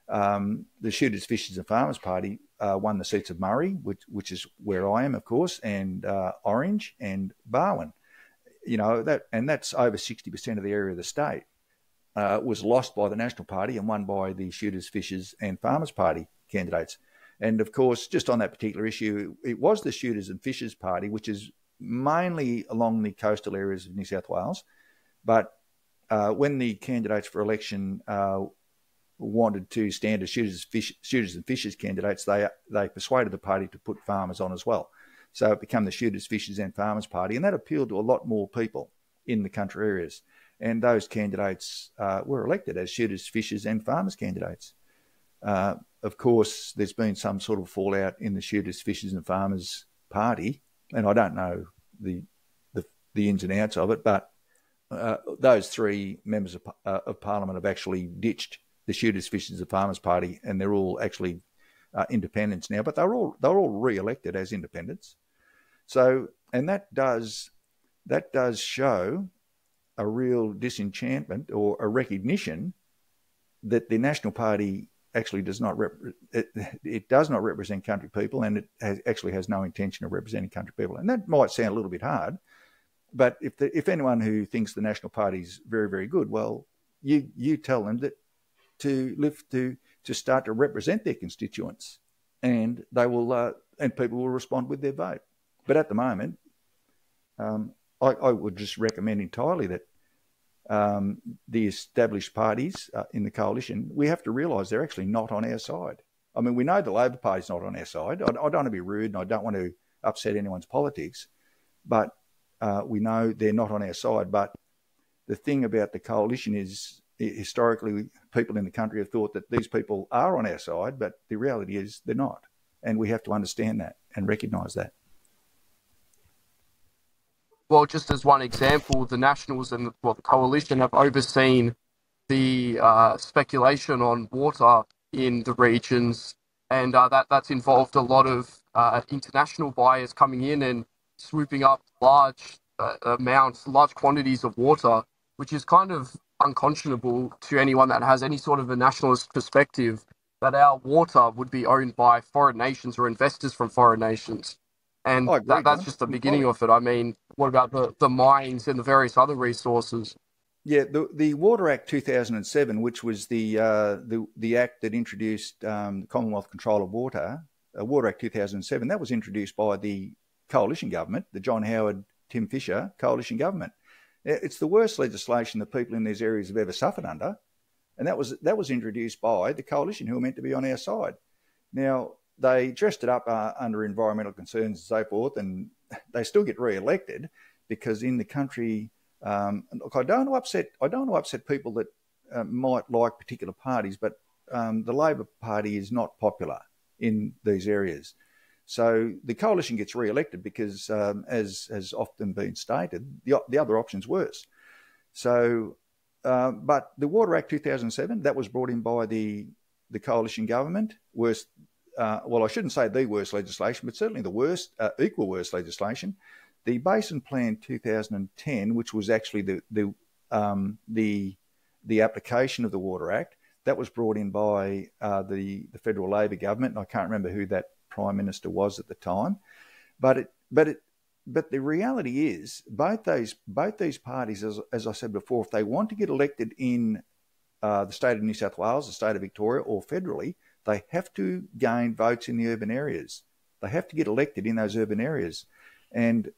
the Shooters, Fishers and Farmers Party won the seats of Murray, which is where I am, of course, and Orange and Barwon. That's over 60% of the area of the state was lost by the National Party and won by the Shooters, Fishers and Farmers Party candidates. And of course, just on that particular issue, it was the Shooters and Fishers Party, which is mainly along the coastal areas of New South Wales. But when the candidates for election wanted to stand as Shooters and Fishers candidates, they persuaded the party to put farmers on as well. So it became the Shooters, Fishers and Farmers Party, and that appealed to a lot more people in the country areas. And those candidates were elected as Shooters, Fishers and Farmers candidates. Of course, there's been some sort of fallout in the Shooters, Fishers and Farmers Party, and I don't know the ins and outs of it, but those three members of Parliament have actually ditched the Shooters, Fishers and Farmers Party, and they're all actually independents now. But they're all re-elected as independents. So, and that does show a real disenchantment or a recognition that the National Party actually does not it does not represent country people, and it actually has no intention of representing country people. And that might sound a little bit hard, but if anyone who thinks the National Party is very, very good, well, you tell them that to start to represent their constituents, and they will and people will respond with their vote. But at the moment, I would just recommend entirely that the established parties in the coalition, we have to realise they're actually not on our side. I mean, we know the Labor Party's not on our side. I don't want to be rude, and I don't want to upset anyone's politics, but we know they're not on our side. But the thing about the coalition is, historically, people in the country have thought that these people are on our side, but the reality is they're not. And we have to understand that and recognise that. Well, just as one example, the Nationals and the coalition have overseen the speculation on water in the regions, and that's involved a lot of international buyers coming in and swooping up large quantities of water, which is kind of unconscionable to anyone that has any sort of a nationalist perspective, that our water would be owned by foreign nations or investors from foreign nations. And that's just the beginning of it. I mean, what about the mines and the various other resources? Yeah, the Water Act 2007, which was the act that introduced the Commonwealth Control of Water, Water Act 2007, that was introduced by the coalition government, the John Howard, Tim Fisher coalition government. It's the worst legislation that people in these areas have ever suffered under, and that was introduced by the coalition, who are meant to be on our side. Now, they dressed it up under environmental concerns and so forth, and they still get re-elected because in the country, look, I don't want to upset people that might like particular parties, but the Labor Party is not popular in these areas. So the coalition gets re-elected because, as has often been stated, the other option's worse. So, but the Water Act 2007, that was brought in by the coalition government. Worst, well, I shouldn't say the worst legislation, but certainly the worst, equal worst legislation. The Basin Plan 2010, which was actually the application of the Water Act, that was brought in by the federal Labor government, and I can't remember who that Prime Minister was at the time, but the reality is both these parties, as I said before, if they want to get elected in the state of New South Wales, the state of Victoria, or federally, they have to gain votes in the urban areas. They have to get elected in those urban areas, and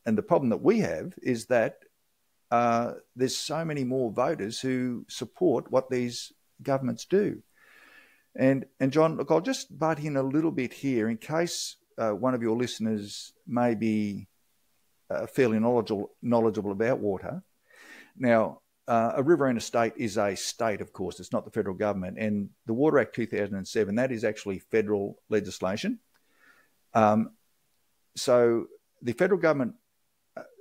the problem that we have is that there's so many more voters who support what these governments do. And John, look, I'll just butt in a little bit here in case one of your listeners may be fairly knowledgeable about water. Now, a Riverina State is a state, of course. It's not the federal government. And the Water Act 2007, that is actually federal legislation. So the federal government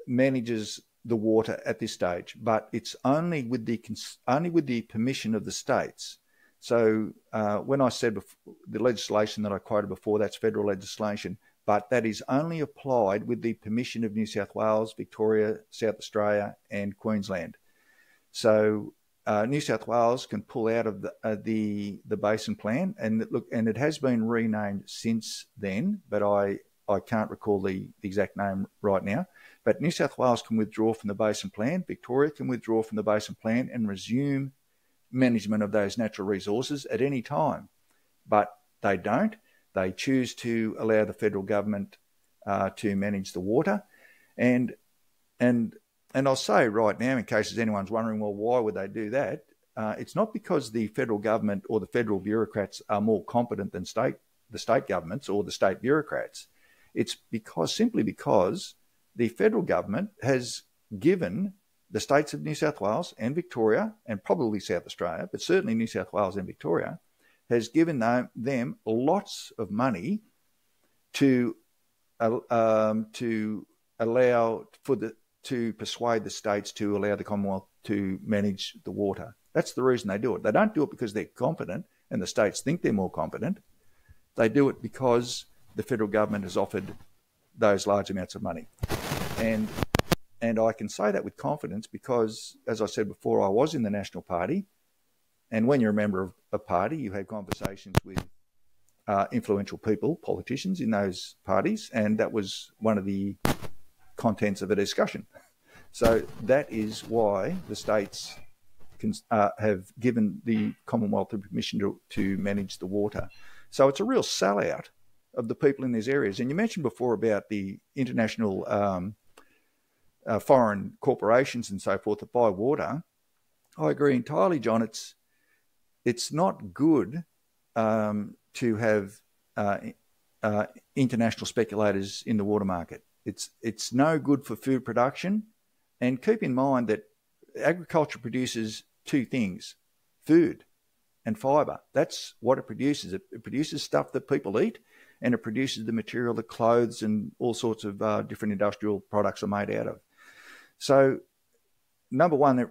manages the water at this stage, but it's only with the permission of the states. So when I said before, the legislation that I quoted before, that's federal legislation, but that is only applied with the permission of New South Wales, Victoria, South Australia, and Queensland. So New South Wales can pull out of the Basin Plan, and it has been renamed since then, but I can't recall the exact name right now. But New South Wales can withdraw from the Basin Plan, Victoria can withdraw from the Basin Plan and resume management of those natural resources at any time. But they don't. They choose to allow the federal government to manage the water. And I'll say right now, in case anyone's wondering, well, why would they do that? It's not because the federal government or the federal bureaucrats are more competent than the state governments or the state bureaucrats. It's simply because the federal government has given the states of New South Wales and Victoria, and probably South Australia, but certainly New South Wales and Victoria, has given them lots of money to persuade the states to allow the Commonwealth to manage the water. That's the reason they do it. They don't do it because they're competent and the states think they're more competent. They do it because the federal government has offered those large amounts of money. And I can say that with confidence because, as I said before, I was in the National Party. And when you're a member of a party, you have conversations with influential people, politicians in those parties, and that was one of the contents of a discussion. So that is why the states have given the Commonwealth the permission to manage the water. So it's a real sellout of the people in these areas. And you mentioned before about the international foreign corporations and so forth that buy water. I agree entirely, John. It's not good to have international speculators in the water market. It's no good for food production. And keep in mind that agriculture produces two things: food and fibre. That's what it produces. It produces stuff that people eat, and it produces the material that clothes and all sorts of different industrial products are made out of. So, number one,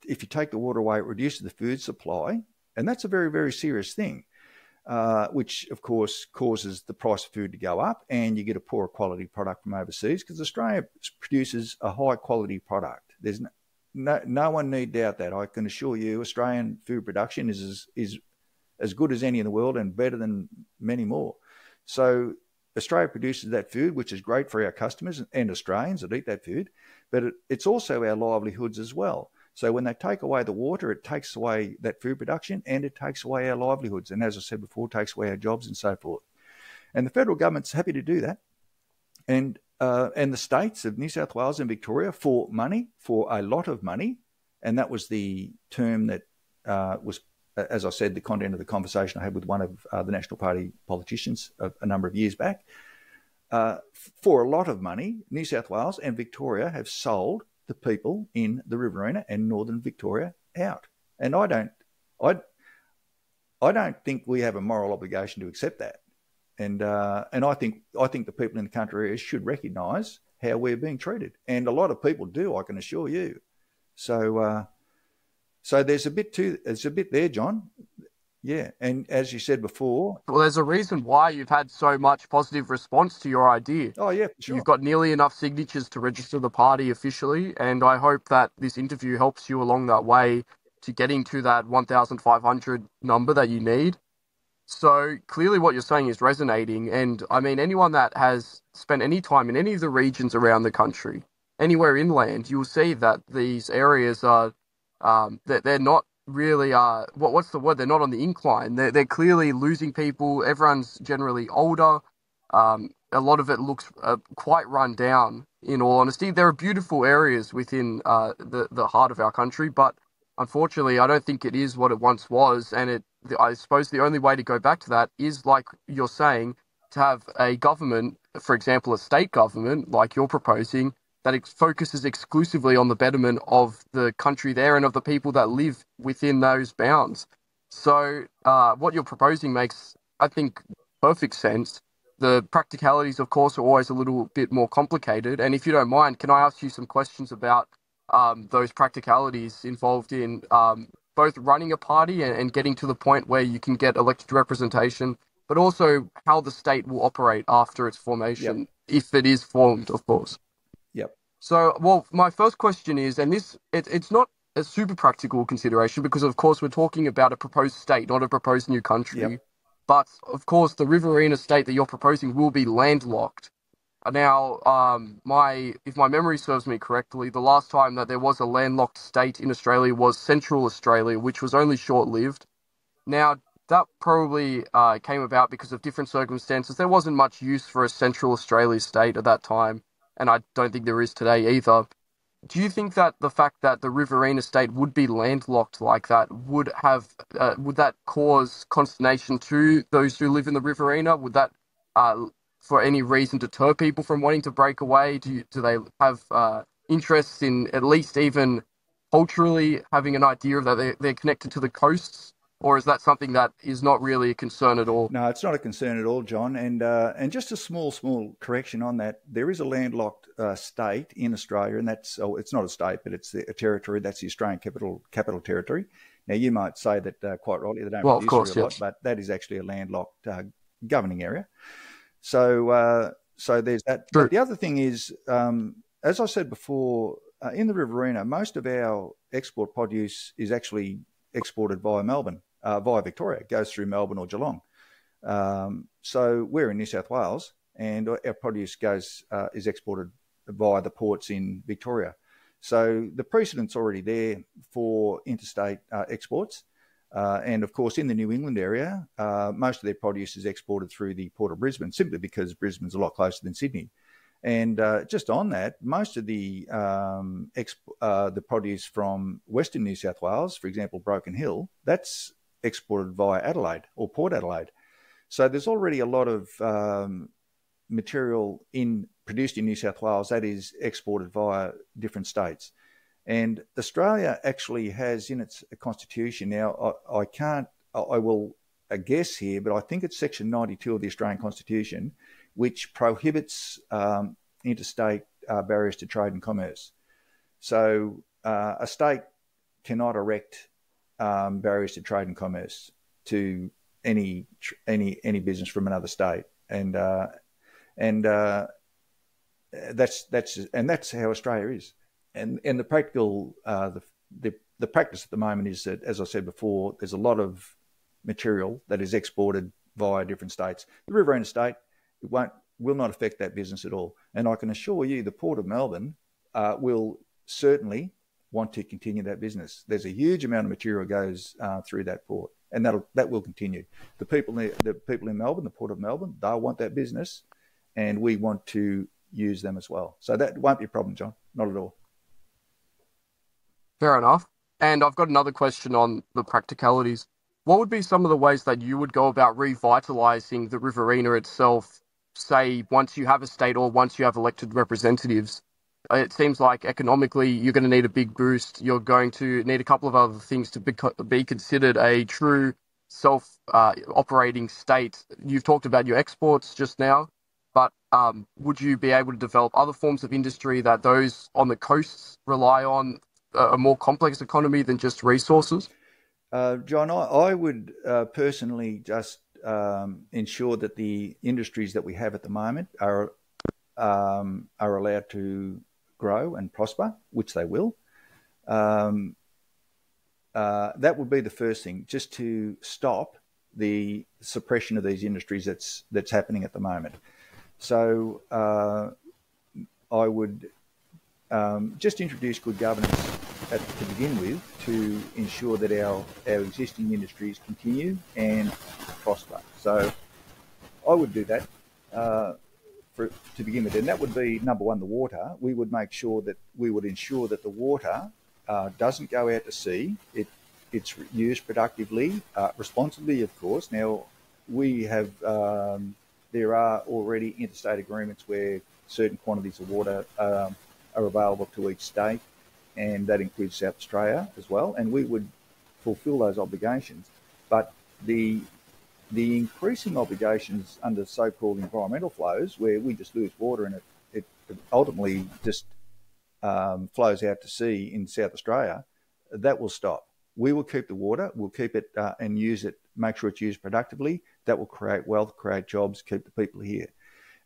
if you take the water away, it reduces the food supply, and that's a very, very serious thing, which, of course, causes the price of food to go up, and you get a poorer quality product from overseas, because Australia produces a high-quality product. There's no one need doubt that. I can assure you Australian food production is as good as any in the world and better than many more. So Australia produces that food, which is great for our customers and Australians that eat that food, but it's also our livelihoods as well. So when they take away the water, it takes away that food production and it takes away our livelihoods. And as I said before, it takes away our jobs and so forth. And the federal government's happy to do that. And the states of New South Wales and Victoria for a lot of money, and that was the term that was, as I said, the content of the conversation I had with one of the National Party politicians a number of years back. For a lot of money, New South Wales and Victoria have sold the people in the Riverina and Northern Victoria out, and I don't think we have a moral obligation to accept that. And I think the people in the country areas should recognise how we're being treated, and a lot of people do. I can assure you. So there's a bit there, John. Yeah, and as you said before, well, there's a reason why you've had so much positive response to your idea. Oh yeah, sure. You've got nearly enough signatures to register the party officially, and I hope that this interview helps you along that way to getting to that 1,500 number that you need. So clearly what you're saying is resonating, and I mean, anyone that has spent any time in any of the regions around the country, anywhere inland, you'll see that these areas are, they're not really, what's the word? They're not on the incline. They're clearly losing people. Everyone's generally older. A lot of it looks quite run down, in all honesty. There are beautiful areas within the heart of our country, but unfortunately, I don't think it is what it once was, and I suppose the only way to go back to that is, like you're saying, to have a government, for example, a state government, like you're proposing, that focuses exclusively on the betterment of the country there and of the people that live within those bounds. So what you're proposing makes, I think, perfect sense. The practicalities, of course, are always a little bit more complicated. And if you don't mind, can I ask you some questions about those practicalities involved in both running a party and getting to the point where you can get elected representation, but also how the state will operate after its formation, if it is formed, of course. Yep. So, well, my first question is, and it's not a super practical consideration because, of course, we're talking about a proposed state, not a proposed new country. Yep. But, of course, the Riverina state that you're proposing will be landlocked. Now, if my memory serves me correctly, the last time that there was a landlocked state in Australia was Central Australia, which was only short-lived. Now, that probably came about because of different circumstances. There wasn't much use for a Central Australia state at that time, and I don't think there is today either. Do you think that the fact that the Riverina state would be landlocked like that would that cause consternation to those who live in the Riverina? Would that for any reason deter people from wanting to break away? Do they have interests in at least even culturally having an idea that they're connected to the coasts? Or is that something that is not really a concern at all? No, it's not a concern at all, John. And just a small correction on that. There is a landlocked state in Australia, and it's not a state, but it's a territory. That's the Australian Capital Territory. Now, you might say that quite rightly, they don't produce a lot, but that is actually a landlocked governing area. So So there's that. True. But the other thing is, as I said before, in the Riverina, most of our export produce is actually exported via Melbourne, via Victoria. It goes through Melbourne or Geelong. So we're in New South Wales, and our produce is exported via the ports in Victoria. So the precedent's already there for interstate exports. And of course, in the New England area, most of their produce is exported through the Port of Brisbane, simply because Brisbane's a lot closer than Sydney. And just on that, most of the produce from Western New South Wales, for example, Broken Hill, that's exported via Adelaide or Port Adelaide. So there's already a lot of material produced in New South Wales that is exported via different states. And Australia actually has in its constitution, now I will guess here, but I think it's section 92 of the Australian Constitution, which prohibits interstate barriers to trade and commerce. So a state cannot erect barriers to trade and commerce to any business from another state, and that's how Australia is. And the practical the practice at the moment is that, as I said before, there's a lot of material that is exported via different states. The Riverina State will not affect that business at all, and I can assure you, the Port of Melbourne will certainly want to continue that business. There's a huge amount of material goes through that port, and that will continue. The people in Melbourne, the Port of Melbourne, they'll want that business, and we want to use them as well. So that won't be a problem, John, not at all. Fair enough. And I've got another question on the practicalities. What would be some of the ways that you would go about revitalising the Riverina itself, say, once you have a state or once you have elected representatives? It seems like economically you're going to need a big boost. You're going to need a couple of other things to be considered a true self-operating state. You've talked about your exports just now, but would you be able to develop other forms of industry that those on the coasts rely on, a more complex economy than just resources? John, I would personally just ensure that the industries that we have at the moment are allowed to grow and prosper, which they will. That would be the first thing, just to stop the suppression of these industries that's happening at the moment. So I would just introduce good governance to begin with, to ensure that our existing industries continue and prosper. So I would do that to begin with, and that would be number one, the water. We would ensure that the water doesn't go out to sea. It's used productively, responsibly, of course. Now we have there are already interstate agreements where certain quantities of water are available to each state, and that includes South Australia as well, and we would fulfil those obligations. But the increasing obligations under so-called environmental flows, where we just lose water and it ultimately just flows out to sea in South Australia, that will stop. We will keep the water, we'll keep it and use it, make sure it's used productively. That will create wealth, create jobs, keep the people here.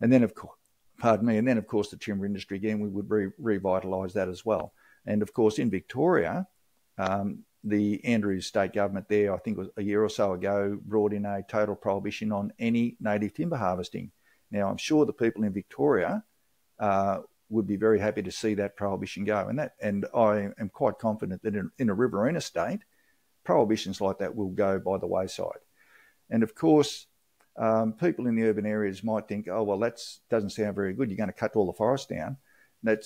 And then, of course, the timber industry, again, we would revitalise that as well. And of course, in Victoria, the Andrews state government there, I think it was a year or so ago, brought in a total prohibition on any native timber harvesting. Now, I'm sure the people in Victoria would be very happy to see that prohibition go. And I am quite confident that in a Riverina state, prohibitions like that will go by the wayside. And of course, people in the urban areas might think, oh, well, that doesn't sound very good. You're going to cut all the forest down.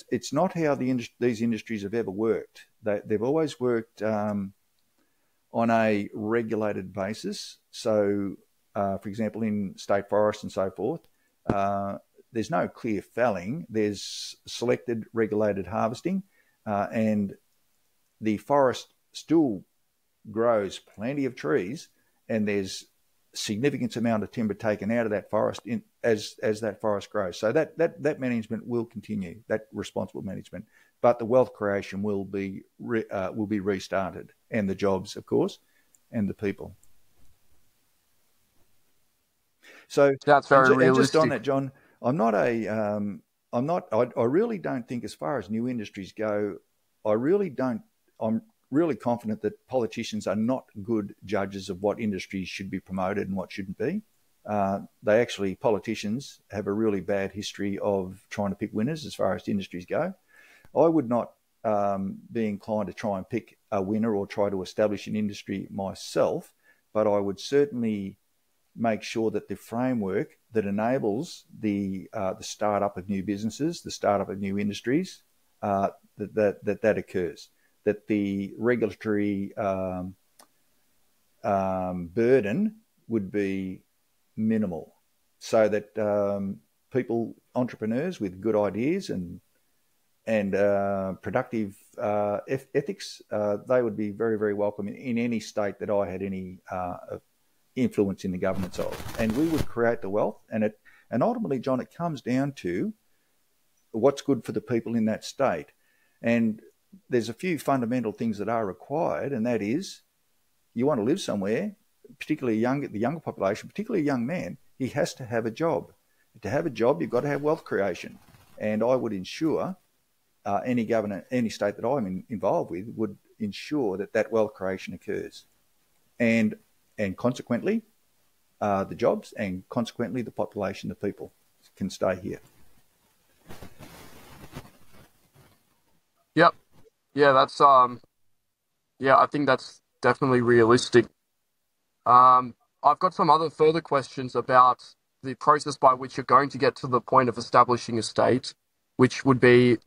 It's not how these industries have ever worked. They've always worked on a regulated basis. So, for example, in state forests and so forth, there's no clear felling. There's selected regulated harvesting, and the forest still grows plenty of trees, and there's significant amount of timber taken out of that forest as that forest grows. So that management will continue, that responsible management, but the wealth creation will be restarted, and the jobs, of course, and the people. So that's very realistic. And just on that, John, I'm not a, I'm not, I really don't think, as far as new industries go, I'm really confident that politicians are not good judges of what industries should be promoted and what shouldn't be. Politicians have a really bad history of trying to pick winners as far as industries go. I would not be inclined to try and pick a winner or try to establish an industry myself, but I would certainly make sure that the framework that enables the start-up of new businesses, the start-up of new industries, that occurs, that the regulatory burden would be minimal, so that entrepreneurs with good ideas and productive ethics, they would be very, very welcome in any state that I had any influence in the governance of, and we would create the wealth. And ultimately, John, it comes down to what's good for the people in that state. And there's a few fundamental things that are required, and that is, you want to live somewhere, particularly the younger population, particularly a young man, he has to have a job. To have a job, you've got to have wealth creation. And I would ensure any governor, any state that I'm involved with, would ensure that wealth creation occurs. And consequently, the jobs, and consequently the population of people can stay here. Yep. Yeah, that's I think that's definitely realistic. I've got some other further questions about the process by which you're going to get to the point of establishing a state, which would be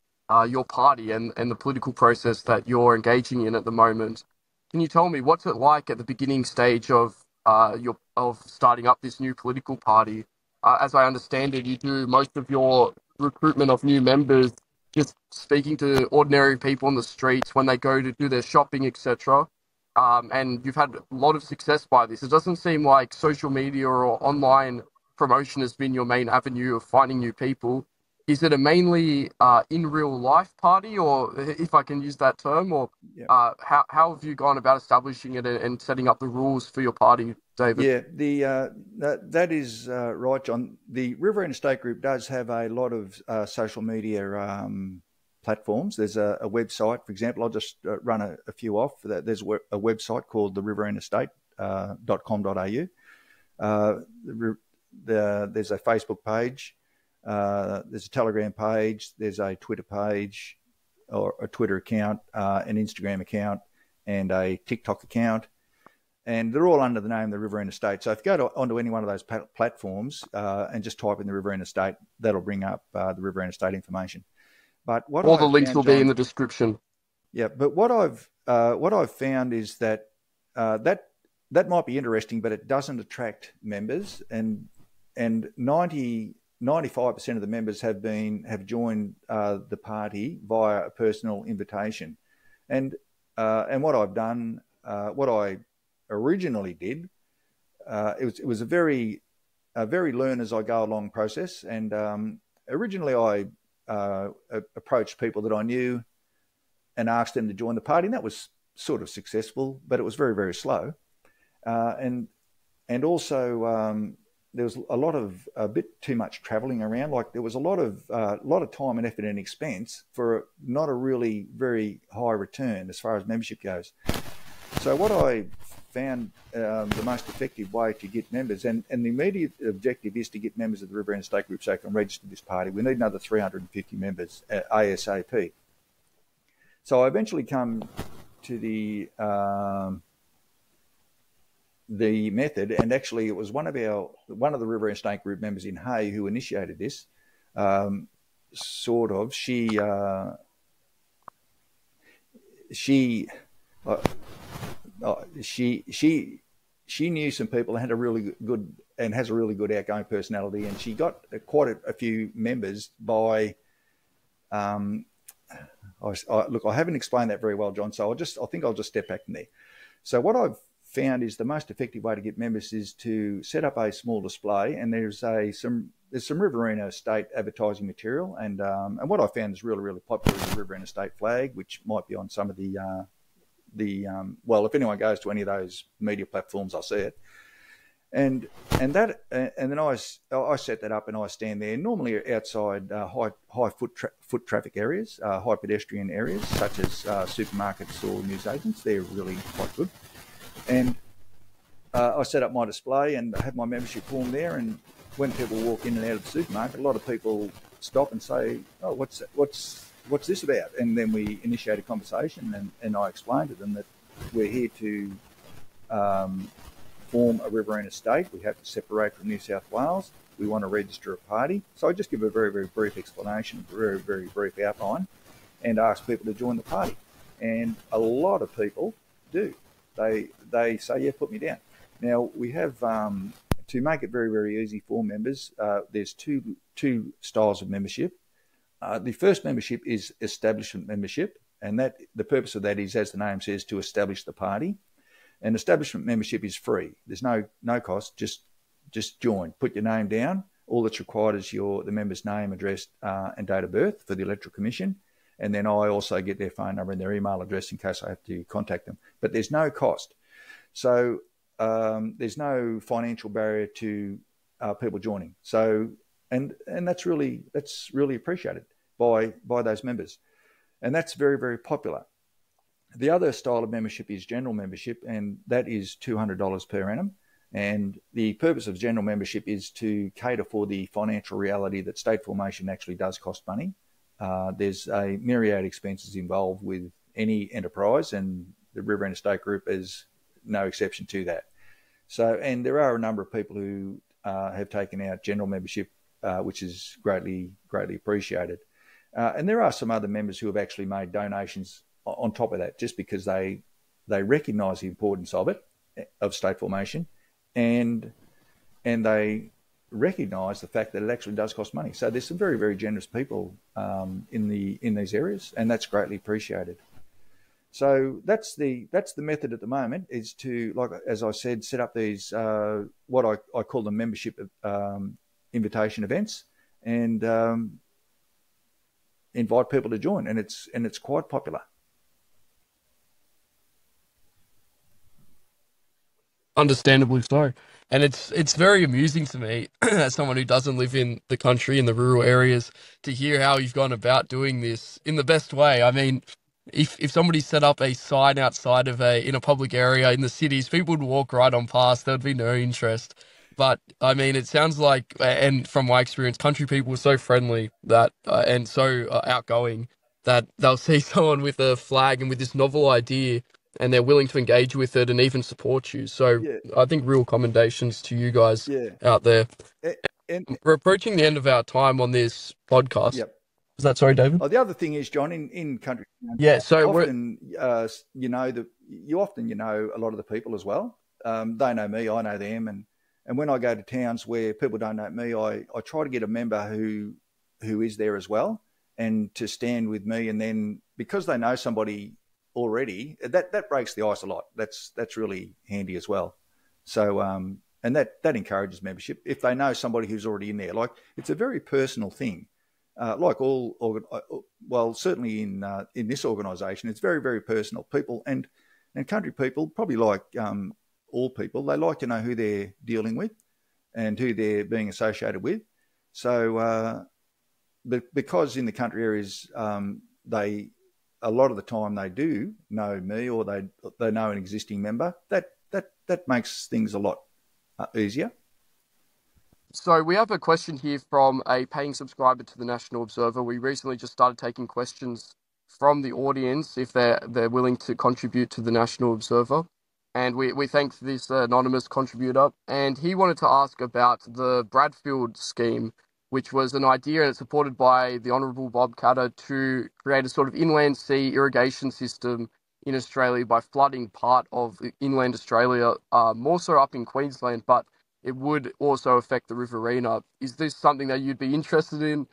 your party and the political process that you're engaging in at the moment. Can you tell me what's it like at the beginning stage of starting up this new political party? As I understand it, you do most of your recruitment of new members just speaking to ordinary people on the streets when they go to do their shopping, etc. And you've had a lot of success by this. It doesn't seem like social media or online promotion has been your main avenue of finding new people. Is it a mainly in real life party, or if I can use that term, or how have you gone about establishing it and setting up the rules for your party, David? Yeah, that is right, John. The Riverina State Group does have a lot of social media platforms. There's a website, for example. I'll just run a few off. There's a website called the riverinaState.com.au. There's a Facebook page. There's a Telegram page. There's a Twitter page, or a Twitter account, an Instagram account, and a TikTok account. And they're all under the name of the Riverina State. So if you go onto any one of those platforms and just type in the Riverina State, that'll bring up the Riverina State information. But all the links will be in the description. Yeah, but what I've found is that that might be interesting, but it doesn't attract members, and 95% of the members have joined the party via a personal invitation, and what I've done, what I originally did, it was a very learn as I go along process, and originally I approached people that I knew and asked them to join the party, and that was sort of successful, but it was very, very slow, and also there was a bit too much travelling around. Like, there was a lot of time and effort and expense for not a really very high return as far as membership goes. So what I found the most effective way to get members, and the immediate objective is to get members of the Riverina State Group so they can register this party. We need another 350 members ASAP. So I eventually come to the method, and actually it was one of the Riverina State Group members in Hay who initiated this. She knew some people and had a really good and has a really good outgoing personality, and she got quite a few members by. Look, I haven't explained that very well, John. So I think I'll just step back from there. So what I've found is the most effective way to get members is to set up a small display, and there's some Riverina State advertising material, and what I found is really, really popular is the Riverina State flag, which might be on some of well, if anyone goes to any of those media platforms, I'll see it. and then I set that up and I stand there normally outside high foot traffic areas, high pedestrian areas such as supermarkets or newsagents. They're really quite good, and I set up my display and have my membership form there. And when people walk in and out of the supermarket, a lot of people stop and say, "Oh, what's this about?" And then we initiate a conversation, and I explain to them that we're here to form a Riverina state. We have to separate from New South Wales. We want to register a party. So I just give a very, very brief explanation, a very, very brief outline, and ask people to join the party. And a lot of people do. They say, "Yeah, put me down." Now, we have, to make it very, very easy for members, there's two styles of membership. The first membership is establishment membership, and that the purpose of that is, as the name says, to establish the party. And establishment membership is free. There's no cost. Just join. Put your name down. All that's required is the member's name, address, and date of birth for the Electoral Commission. And then I also get their phone number and their email address in case I have to contact them. But there's no cost. So there's no financial barrier to people joining. So and that's really appreciated by those members, and that's very, very popular. The other style of membership is general membership, and that is $200 per annum. And the purpose of general membership is to cater for the financial reality that state formation actually does cost money. There's a myriad expenses involved with any enterprise, and the Riverina State Group is no exception to that. So, and there are a number of people who have taken out general membership, which is greatly appreciated. And there are some other members who have actually made donations on top of that, just because they recognise the importance of state formation, and they recognise the fact that it actually does cost money. So there's some very, very generous people in these areas, and that's greatly appreciated. So that's the method at the moment, is to, like as I said, set up these what I call them membership invitation events, and invite people to join, and it's quite popular. Understandably so. And it's very amusing to me, as someone who doesn't live in the country, in the rural areas, to hear how you've gone about doing this in the best way. I mean, if somebody set up a sign outside of in a public area in the cities, people would walk right on past. There would be no interest. But I mean, it sounds like, and from my experience, country people are so friendly that and so outgoing that they'll see someone with a flag and with this novel idea, and they're willing to engage with it and even support you. So Yeah, I think real commendations to you guys yeah. out there. And We're approaching the end of our time on this podcast. yep. Is that sorry, David? Oh, the other thing is, John, in country, Yeah. So often you often a lot of the people as well. They know me, I know them, and when I go to towns where people don't know me, I try to get a member who is there as well, and to stand with me, and then because they know somebody already, that breaks the ice a lot. That's really handy as well. So and that encourages membership if they know somebody who's already in there. Like, it's a very personal thing. Like certainly in this organisation, it's very, very personal. People and country people, probably like all people, they like to know who they're dealing with and who they're being associated with. So because in the country areas, a lot of the time they do know me, or they know an existing member, that makes things a lot easier. So we have a question here from a paying subscriber to the National Observer. We recently just started taking questions from the audience if they're willing to contribute to the National Observer. And we thank this anonymous contributor. And he wanted to ask about the Bradfield scheme, which was an idea, and it's supported by the Honourable Bob Katter, to create a sort of inland sea irrigation system in Australia by flooding part of inland Australia, more so up in Queensland, but it would also affect the Riverina. Is this something that you'd be interested in,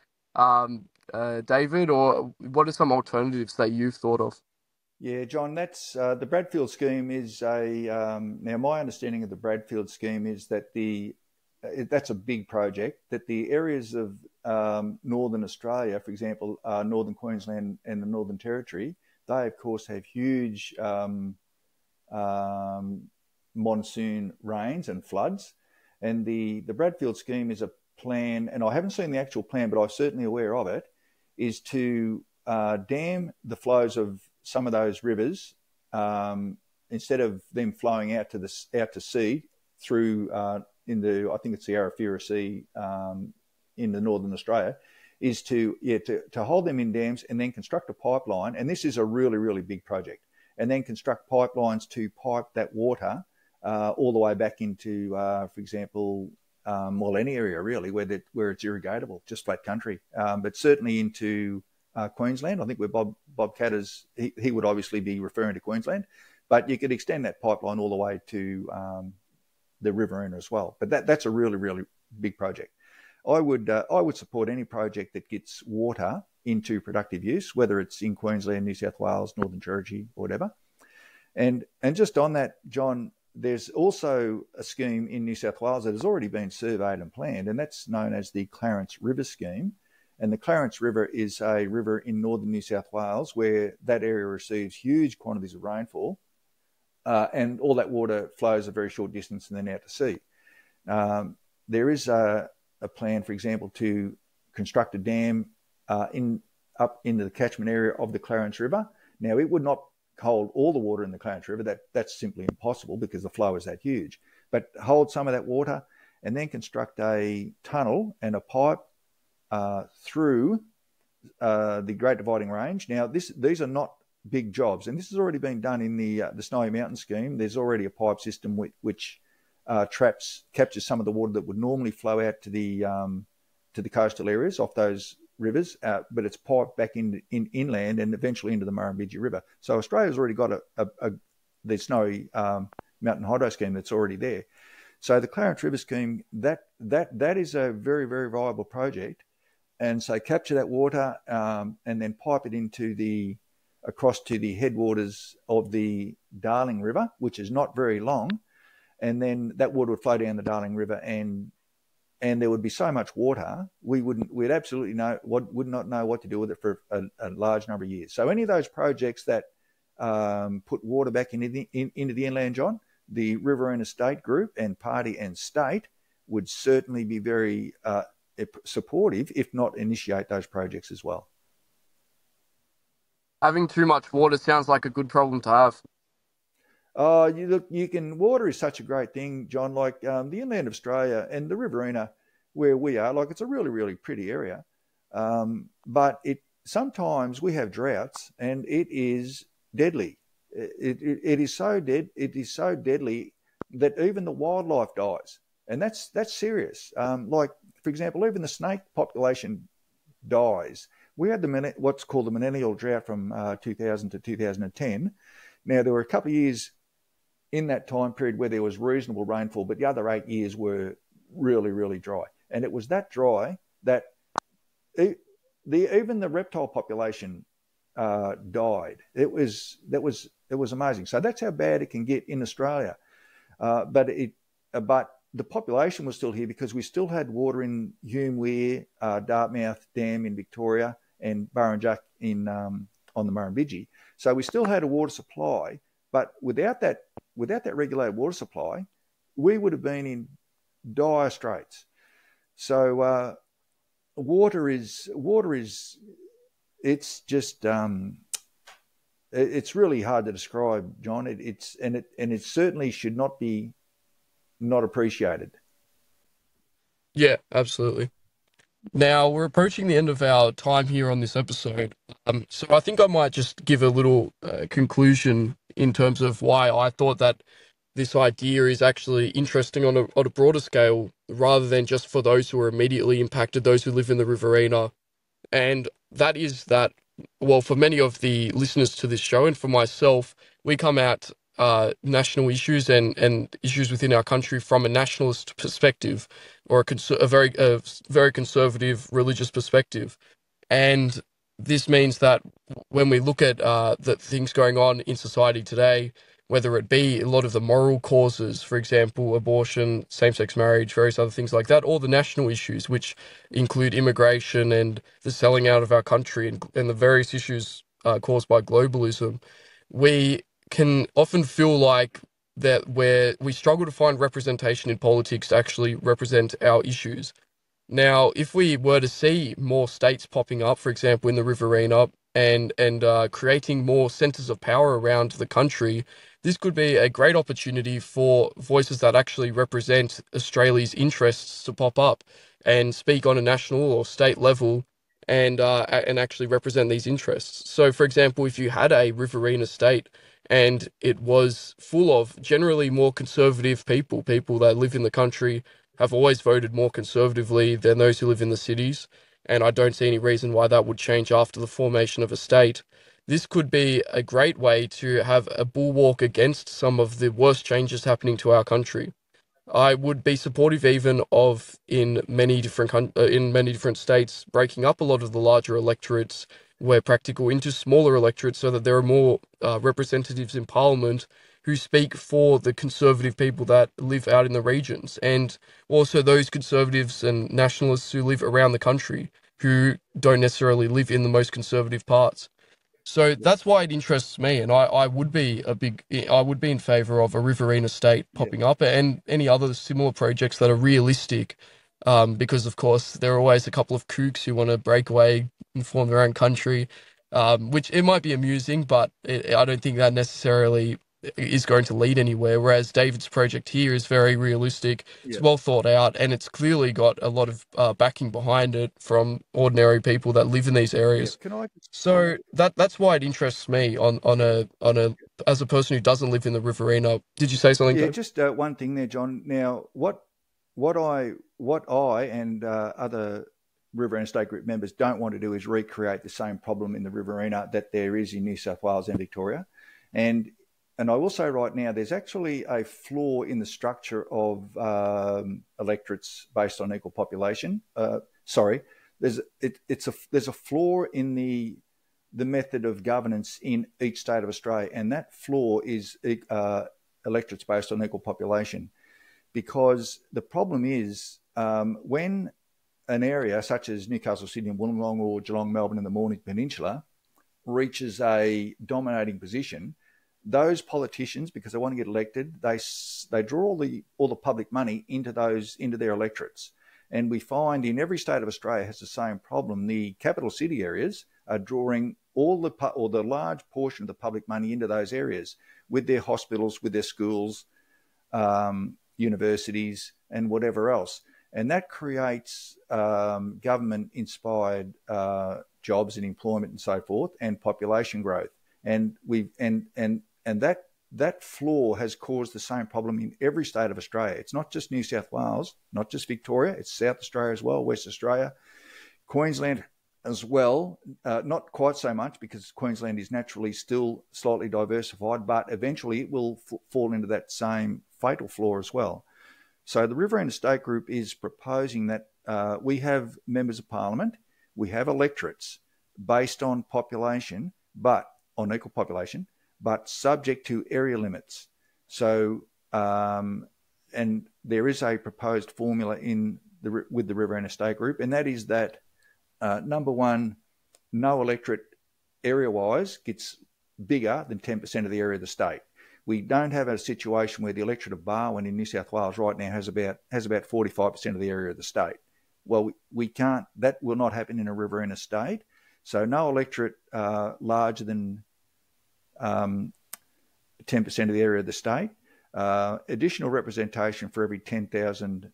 David, or what are some alternatives that you've thought of? Yeah, John, that's the Bradfield scheme is now my understanding of the Bradfield scheme is that that's a big project, that the areas of Northern Australia, for example, Northern Queensland and the Northern Territory, they of course have huge monsoon rains and floods. And the Bradfield scheme is a plan, and I haven't seen the actual plan, but I'm certainly aware of it, is to dam the flows of some of those rivers instead of them flowing out to sea through I think it's the Arafura Sea in the northern Australia, is to hold them in dams and then construct a pipeline. And this is a really, really big project. And then construct pipelines to pipe that water all the way back into, for example, any area really where it's irrigatable, just flat country, but certainly into Queensland. I think where Bob Catter's, he would obviously be referring to Queensland, but you could extend that pipeline all the way to the Riverina as well. But that's a really, really big project. I would support any project that gets water into productive use, whether it's in Queensland, New South Wales, Northern Territory, or whatever. And just on that, John, there's also a scheme in New South Wales that has already been surveyed and planned, and that's known as the Clarence River Scheme. And the Clarence River is a river in northern New South Wales where that area receives huge quantities of rainfall, and all that water flows a very short distance and then out to sea. There is a plan, for example, to construct a dam up into the catchment area of the Clarence River. Now, it would not hold all the water in the Clarence River. That's simply impossible because the flow is that huge. But hold some of that water and then construct a tunnel and a pipe through the Great Dividing Range. Now, these are not big jobs, and this has already been done in the Snowy Mountain scheme. There's already a pipe system which captures some of the water that would normally flow out to the coastal areas off those rivers, but it's piped back inland and eventually into the Murrumbidgee River. So Australia's already got the Snowy Mountain Hydro scheme that's already there. So the Clarence River scheme, that is a very, very viable project. And so capture that water and then pipe it across to the headwaters of the Darling River, which is not very long. And then that water would flow down the Darling River, and there would be so much water, we'd absolutely would not know what to do with it for a large number of years. So any of those projects that put water back into the inland, John, the Riverina State Group and Party and State would certainly be very supportive, if not initiate those projects as well. Having too much water sounds like a good problem to have. Water is such a great thing, John. Like the inland of Australia and the Riverina, where we are, like it's a really, really pretty area. But sometimes we have droughts, and it is deadly. It is so deadly that even the wildlife dies, and that's serious. Like for example, even the snake population dies. We had what's called the millennial drought from 2000 to 2010. Now there were a couple of years in that time period where there was reasonable rainfall, but the other 8 years were really, really dry. And it was that dry that even the reptile population died. It was amazing. So that's how bad it can get in Australia. But the population was still here because we still had water in Hume Weir, Dartmouth Dam in Victoria, and Burrinjuck on the Murrumbidgee. So we still had a water supply. But without that regulated water supply, we would have been in dire straits. So water is it's just it's really hard to describe, John. It certainly should not be not appreciated. Yeah, absolutely. Now, we're approaching the end of our time here on this episode. So I think I might just give a little conclusion in terms of why I thought that this idea is actually interesting on a broader scale, rather than just for those who are immediately impacted, those who live in the Riverina. And that is that, well, for many of the listeners to this show and for myself, we come at national issues and issues within our country from a nationalist perspective, or a very conservative religious perspective. And this means that when we look at the things going on in society today, whether it be a lot of the moral causes, for example, abortion, same-sex marriage, various other things like that, or the national issues, which include immigration and the selling out of our country and the various issues caused by globalism, we can often feel like that where we struggle to find representation in politics to actually represent our issues. Now, if we were to see more states popping up, for example, in the Riverina, and creating more centres of power around the country, this could be a great opportunity for voices that actually represent Australia's interests to pop up and speak on a national or state level, and actually represent these interests. So, for example, if you had a Riverina state and it was full of generally more conservative people, people that live in the country have always voted more conservatively than those who live in the cities, and I don't see any reason why that would change after the formation of a state. This could be a great way to have a bulwark against some of the worst changes happening to our country. I would be supportive even of in many different states breaking up a lot of the larger electorates where practical into smaller electorates so that there are more representatives in parliament who speak for the conservative people that live out in the regions, and also those conservatives and nationalists who live around the country who don't necessarily live in the most conservative parts. So that's why it interests me, and I would be I would be in favour of a Riverina state Yeah. popping up and any other similar projects that are realistic, because of course there are always a couple of kooks who want to break away and form their own country, which it might be amusing, but I don't think that necessarily is going to lead anywhere. Whereas David's project here is very realistic, it's Yeah. well thought out, and it's clearly got a lot of backing behind it from ordinary people that live in these Yeah. areas. Can I just So that's why it interests me on a as a person who doesn't live in the Riverina. Did you say something, Yeah, Dave? just one thing there, John. Now, what I and other Riverina State Group members don't want to do is recreate the same problem in the Riverina that there is in New South Wales and Victoria. And I will say right now, there's actually a flaw in the structure of electorates based on equal population. There's a flaw in the method of governance in each state of Australia, and that flaw is electorates based on equal population. Because the problem is when an area such as Newcastle, Sydney, and Wollongong, or Geelong, Melbourne, and the Mornington Peninsula reaches a dominating position, those politicians, because they want to get elected, they draw all the public money into their electorates. And we find in every state of Australia has the same problem. The capital city areas are drawing all the large portion of the public money into those areas with their hospitals, with their schools, universities, and whatever else. And that creates government-inspired jobs and employment and so forth, and population growth. And that flaw has caused the same problem in every state of Australia. It's not just New South Wales, not just Victoria, it's South Australia as well, West Australia, Queensland as well. Not quite so much because Queensland is naturally still slightly diversified, but eventually it will fall into that same fatal flaw as well. So the Riverina State Group is proposing that we have members of parliament, we have electorates based on population, but on equal population, but subject to area limits. So, and there is a proposed formula with the Riverina State Group, and that is that number one, no electorate area-wise gets bigger than 10% of the area of the state. We don't have a situation where the electorate of Barwon in New South Wales right now has about 45% of the area of the state. Well, we can't. That will not happen in a Riverina state. So no electorate larger than 10% of the area of the state. Additional representation for every 10,000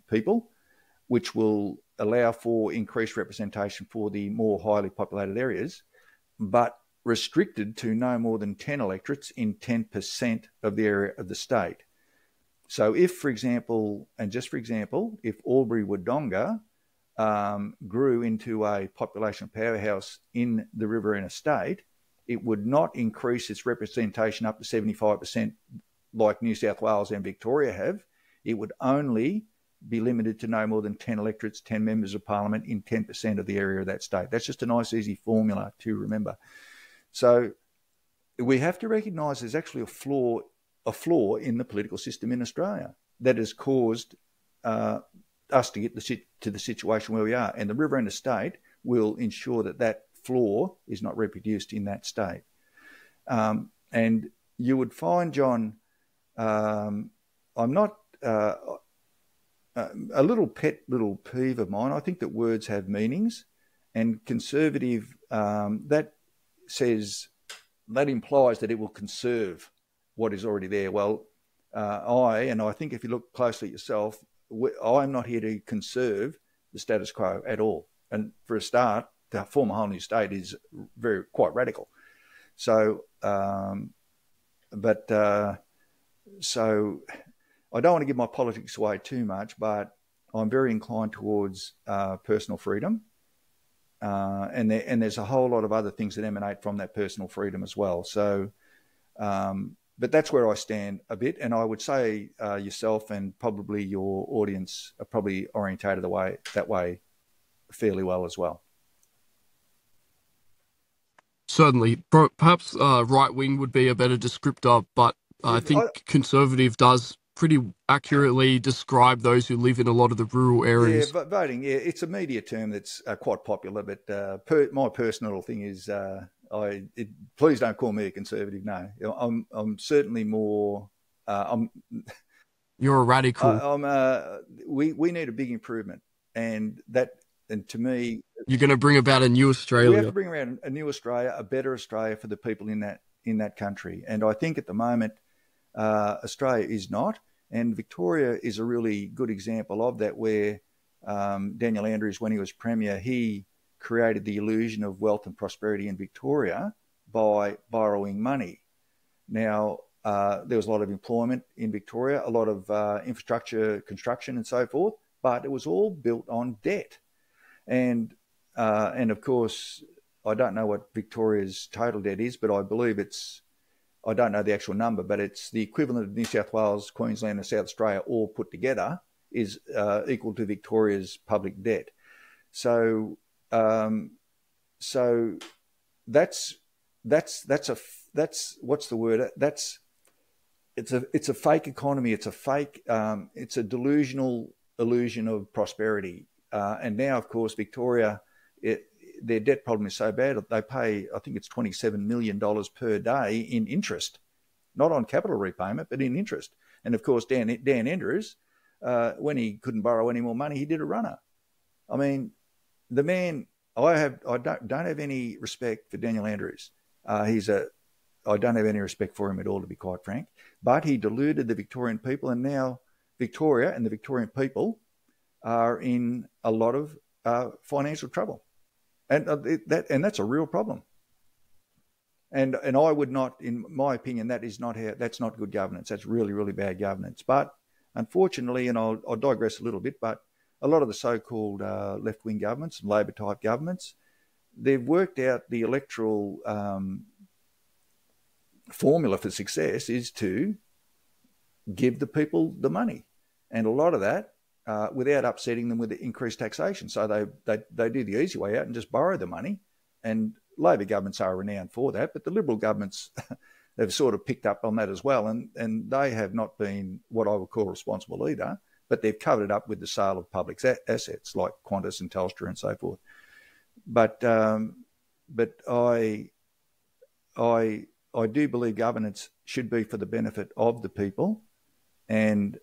people, which will allow for increased representation for the more highly populated areas, but restricted to no more than 10 electorates in 10% of the area of the state. So if, for example, and just for example, if Albury-Wodonga grew into a population powerhouse in the Riverina state, it would not increase its representation up to 75% like New South Wales and Victoria have. It would only be limited to no more than 10 electorates, 10 members of parliament in 10% of the area of that state. That's just a nice, easy formula to remember. So we have to recognise there's actually a flaw in the political system in Australia that has caused us to get to the situation where we are. And the Riverina state will ensure that flaw is not reproduced in that state. And you would find, John, I'm not a little peeve of mine. I think that words have meanings, and conservative that implies that it will conserve what is already there. Well, I think if you look closely at yourself, I'm not here to conserve the status quo at all. And for a start, to form a whole new state is quite radical. So, so I don't want to give my politics away too much, but I'm very inclined towards personal freedom. And there's a whole lot of other things that emanate from that personal freedom as well. So, but that's where I stand a bit. And I would say yourself and probably your audience are probably orientated that way fairly well as well. Certainly. Perhaps right wing would be a better descriptor, but I think conservative does pretty accurately describe those who live in a lot of the rural areas. Yeah, voting, it's a media term that's quite popular, but my personal thing is please don't call me a conservative. No, I'm certainly more. You're a radical. We need a big improvement, and to me, you're going to bring about a new Australia. We have to bring around a new Australia, a better Australia for the people in that country. And I think at the moment, Australia is not. And Victoria is a really good example of that, where Daniel Andrews, when he was Premier, he created the illusion of wealth and prosperity in Victoria by borrowing money. Now, there was a lot of employment in Victoria, a lot of infrastructure, construction and so forth, but it was all built on debt. And of course, I don't know what Victoria's total debt is, but I believe I don't know the actual number, but it's the equivalent of New South Wales, Queensland and South Australia all put together is equal to Victoria's public debt. So that's what's the word? It's a fake economy. It's a delusional illusion of prosperity. And now, of course, Victoria, their debt problem is so bad, they pay, I think it's $27 million per day in interest, not on capital repayment, but in interest. And of course, Dan Andrews, when he couldn't borrow any more money, he did a runner. I mean, the man, I don't have any respect for Daniel Andrews. I don't have any respect for him at all, to be quite frank. But he deluded the Victorian people, and now Victoria and the Victorian people are in a lot of financial trouble, and that's a real problem. And I would not, in my opinion, that's not good governance. That's really, really bad governance. But unfortunately, and I'll digress a little bit, but a lot of the so-called left-wing governments, Labor-type governments, they've worked out the electoral formula for success is to give the people the money, and a lot of that without upsetting them with the increased taxation. So they do the easy way out and just borrow the money. And Labor governments are renowned for that, but the Liberal governments have sort of picked up on that as well, and they have not been what I would call responsible either, but they've covered it up with the sale of public assets like Qantas and Telstra and so forth. But I do believe governance should be for the benefit of the people, and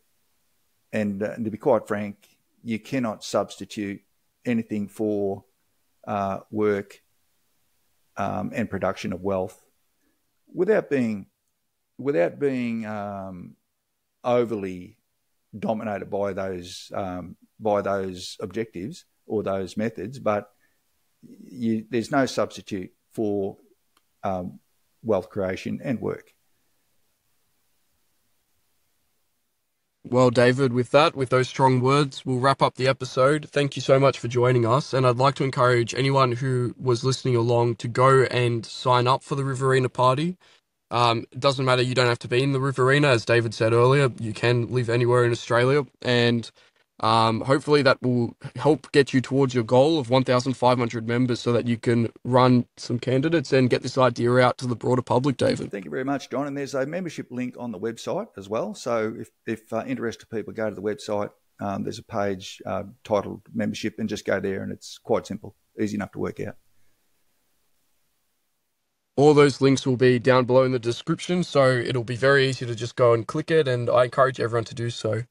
to be quite frank, you cannot substitute anything for work and production of wealth without being overly dominated by those objectives or those methods. But there's no substitute for wealth creation and work. Well, David, with those strong words, we'll wrap up the episode. Thank you so much for joining us. And I'd like to encourage anyone who was listening along to go and sign up for the Riverina Party. It doesn't matter, you don't have to be in the Riverina, as David said earlier. You can live anywhere in Australia. And hopefully that will help get you towards your goal of 1,500 members so that you can run some candidates and get this idea out to the broader public, David. Thank you very much, John. And there's a membership link on the website as well. So if interested people go to the website, there's a page titled membership, and just go there, and it's quite simple, easy enough to work out. All those links will be down below in the description, so it'll be very easy to just go and click it, and I encourage everyone to do so.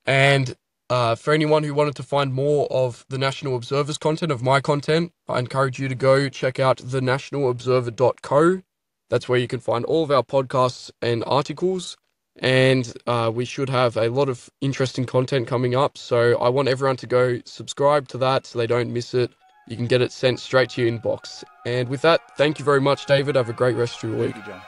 And for anyone who wanted to find more of the National Observer's content, of my content, I encourage you to go check out thenationalobserver.co. That's where you can find all of our podcasts and articles. And we should have a lot of interesting content coming up. So I want everyone to go subscribe to that so they don't miss it. You can get it sent straight to your inbox. And with that, thank you very much, David. Have a great rest of your week. Thank you, John.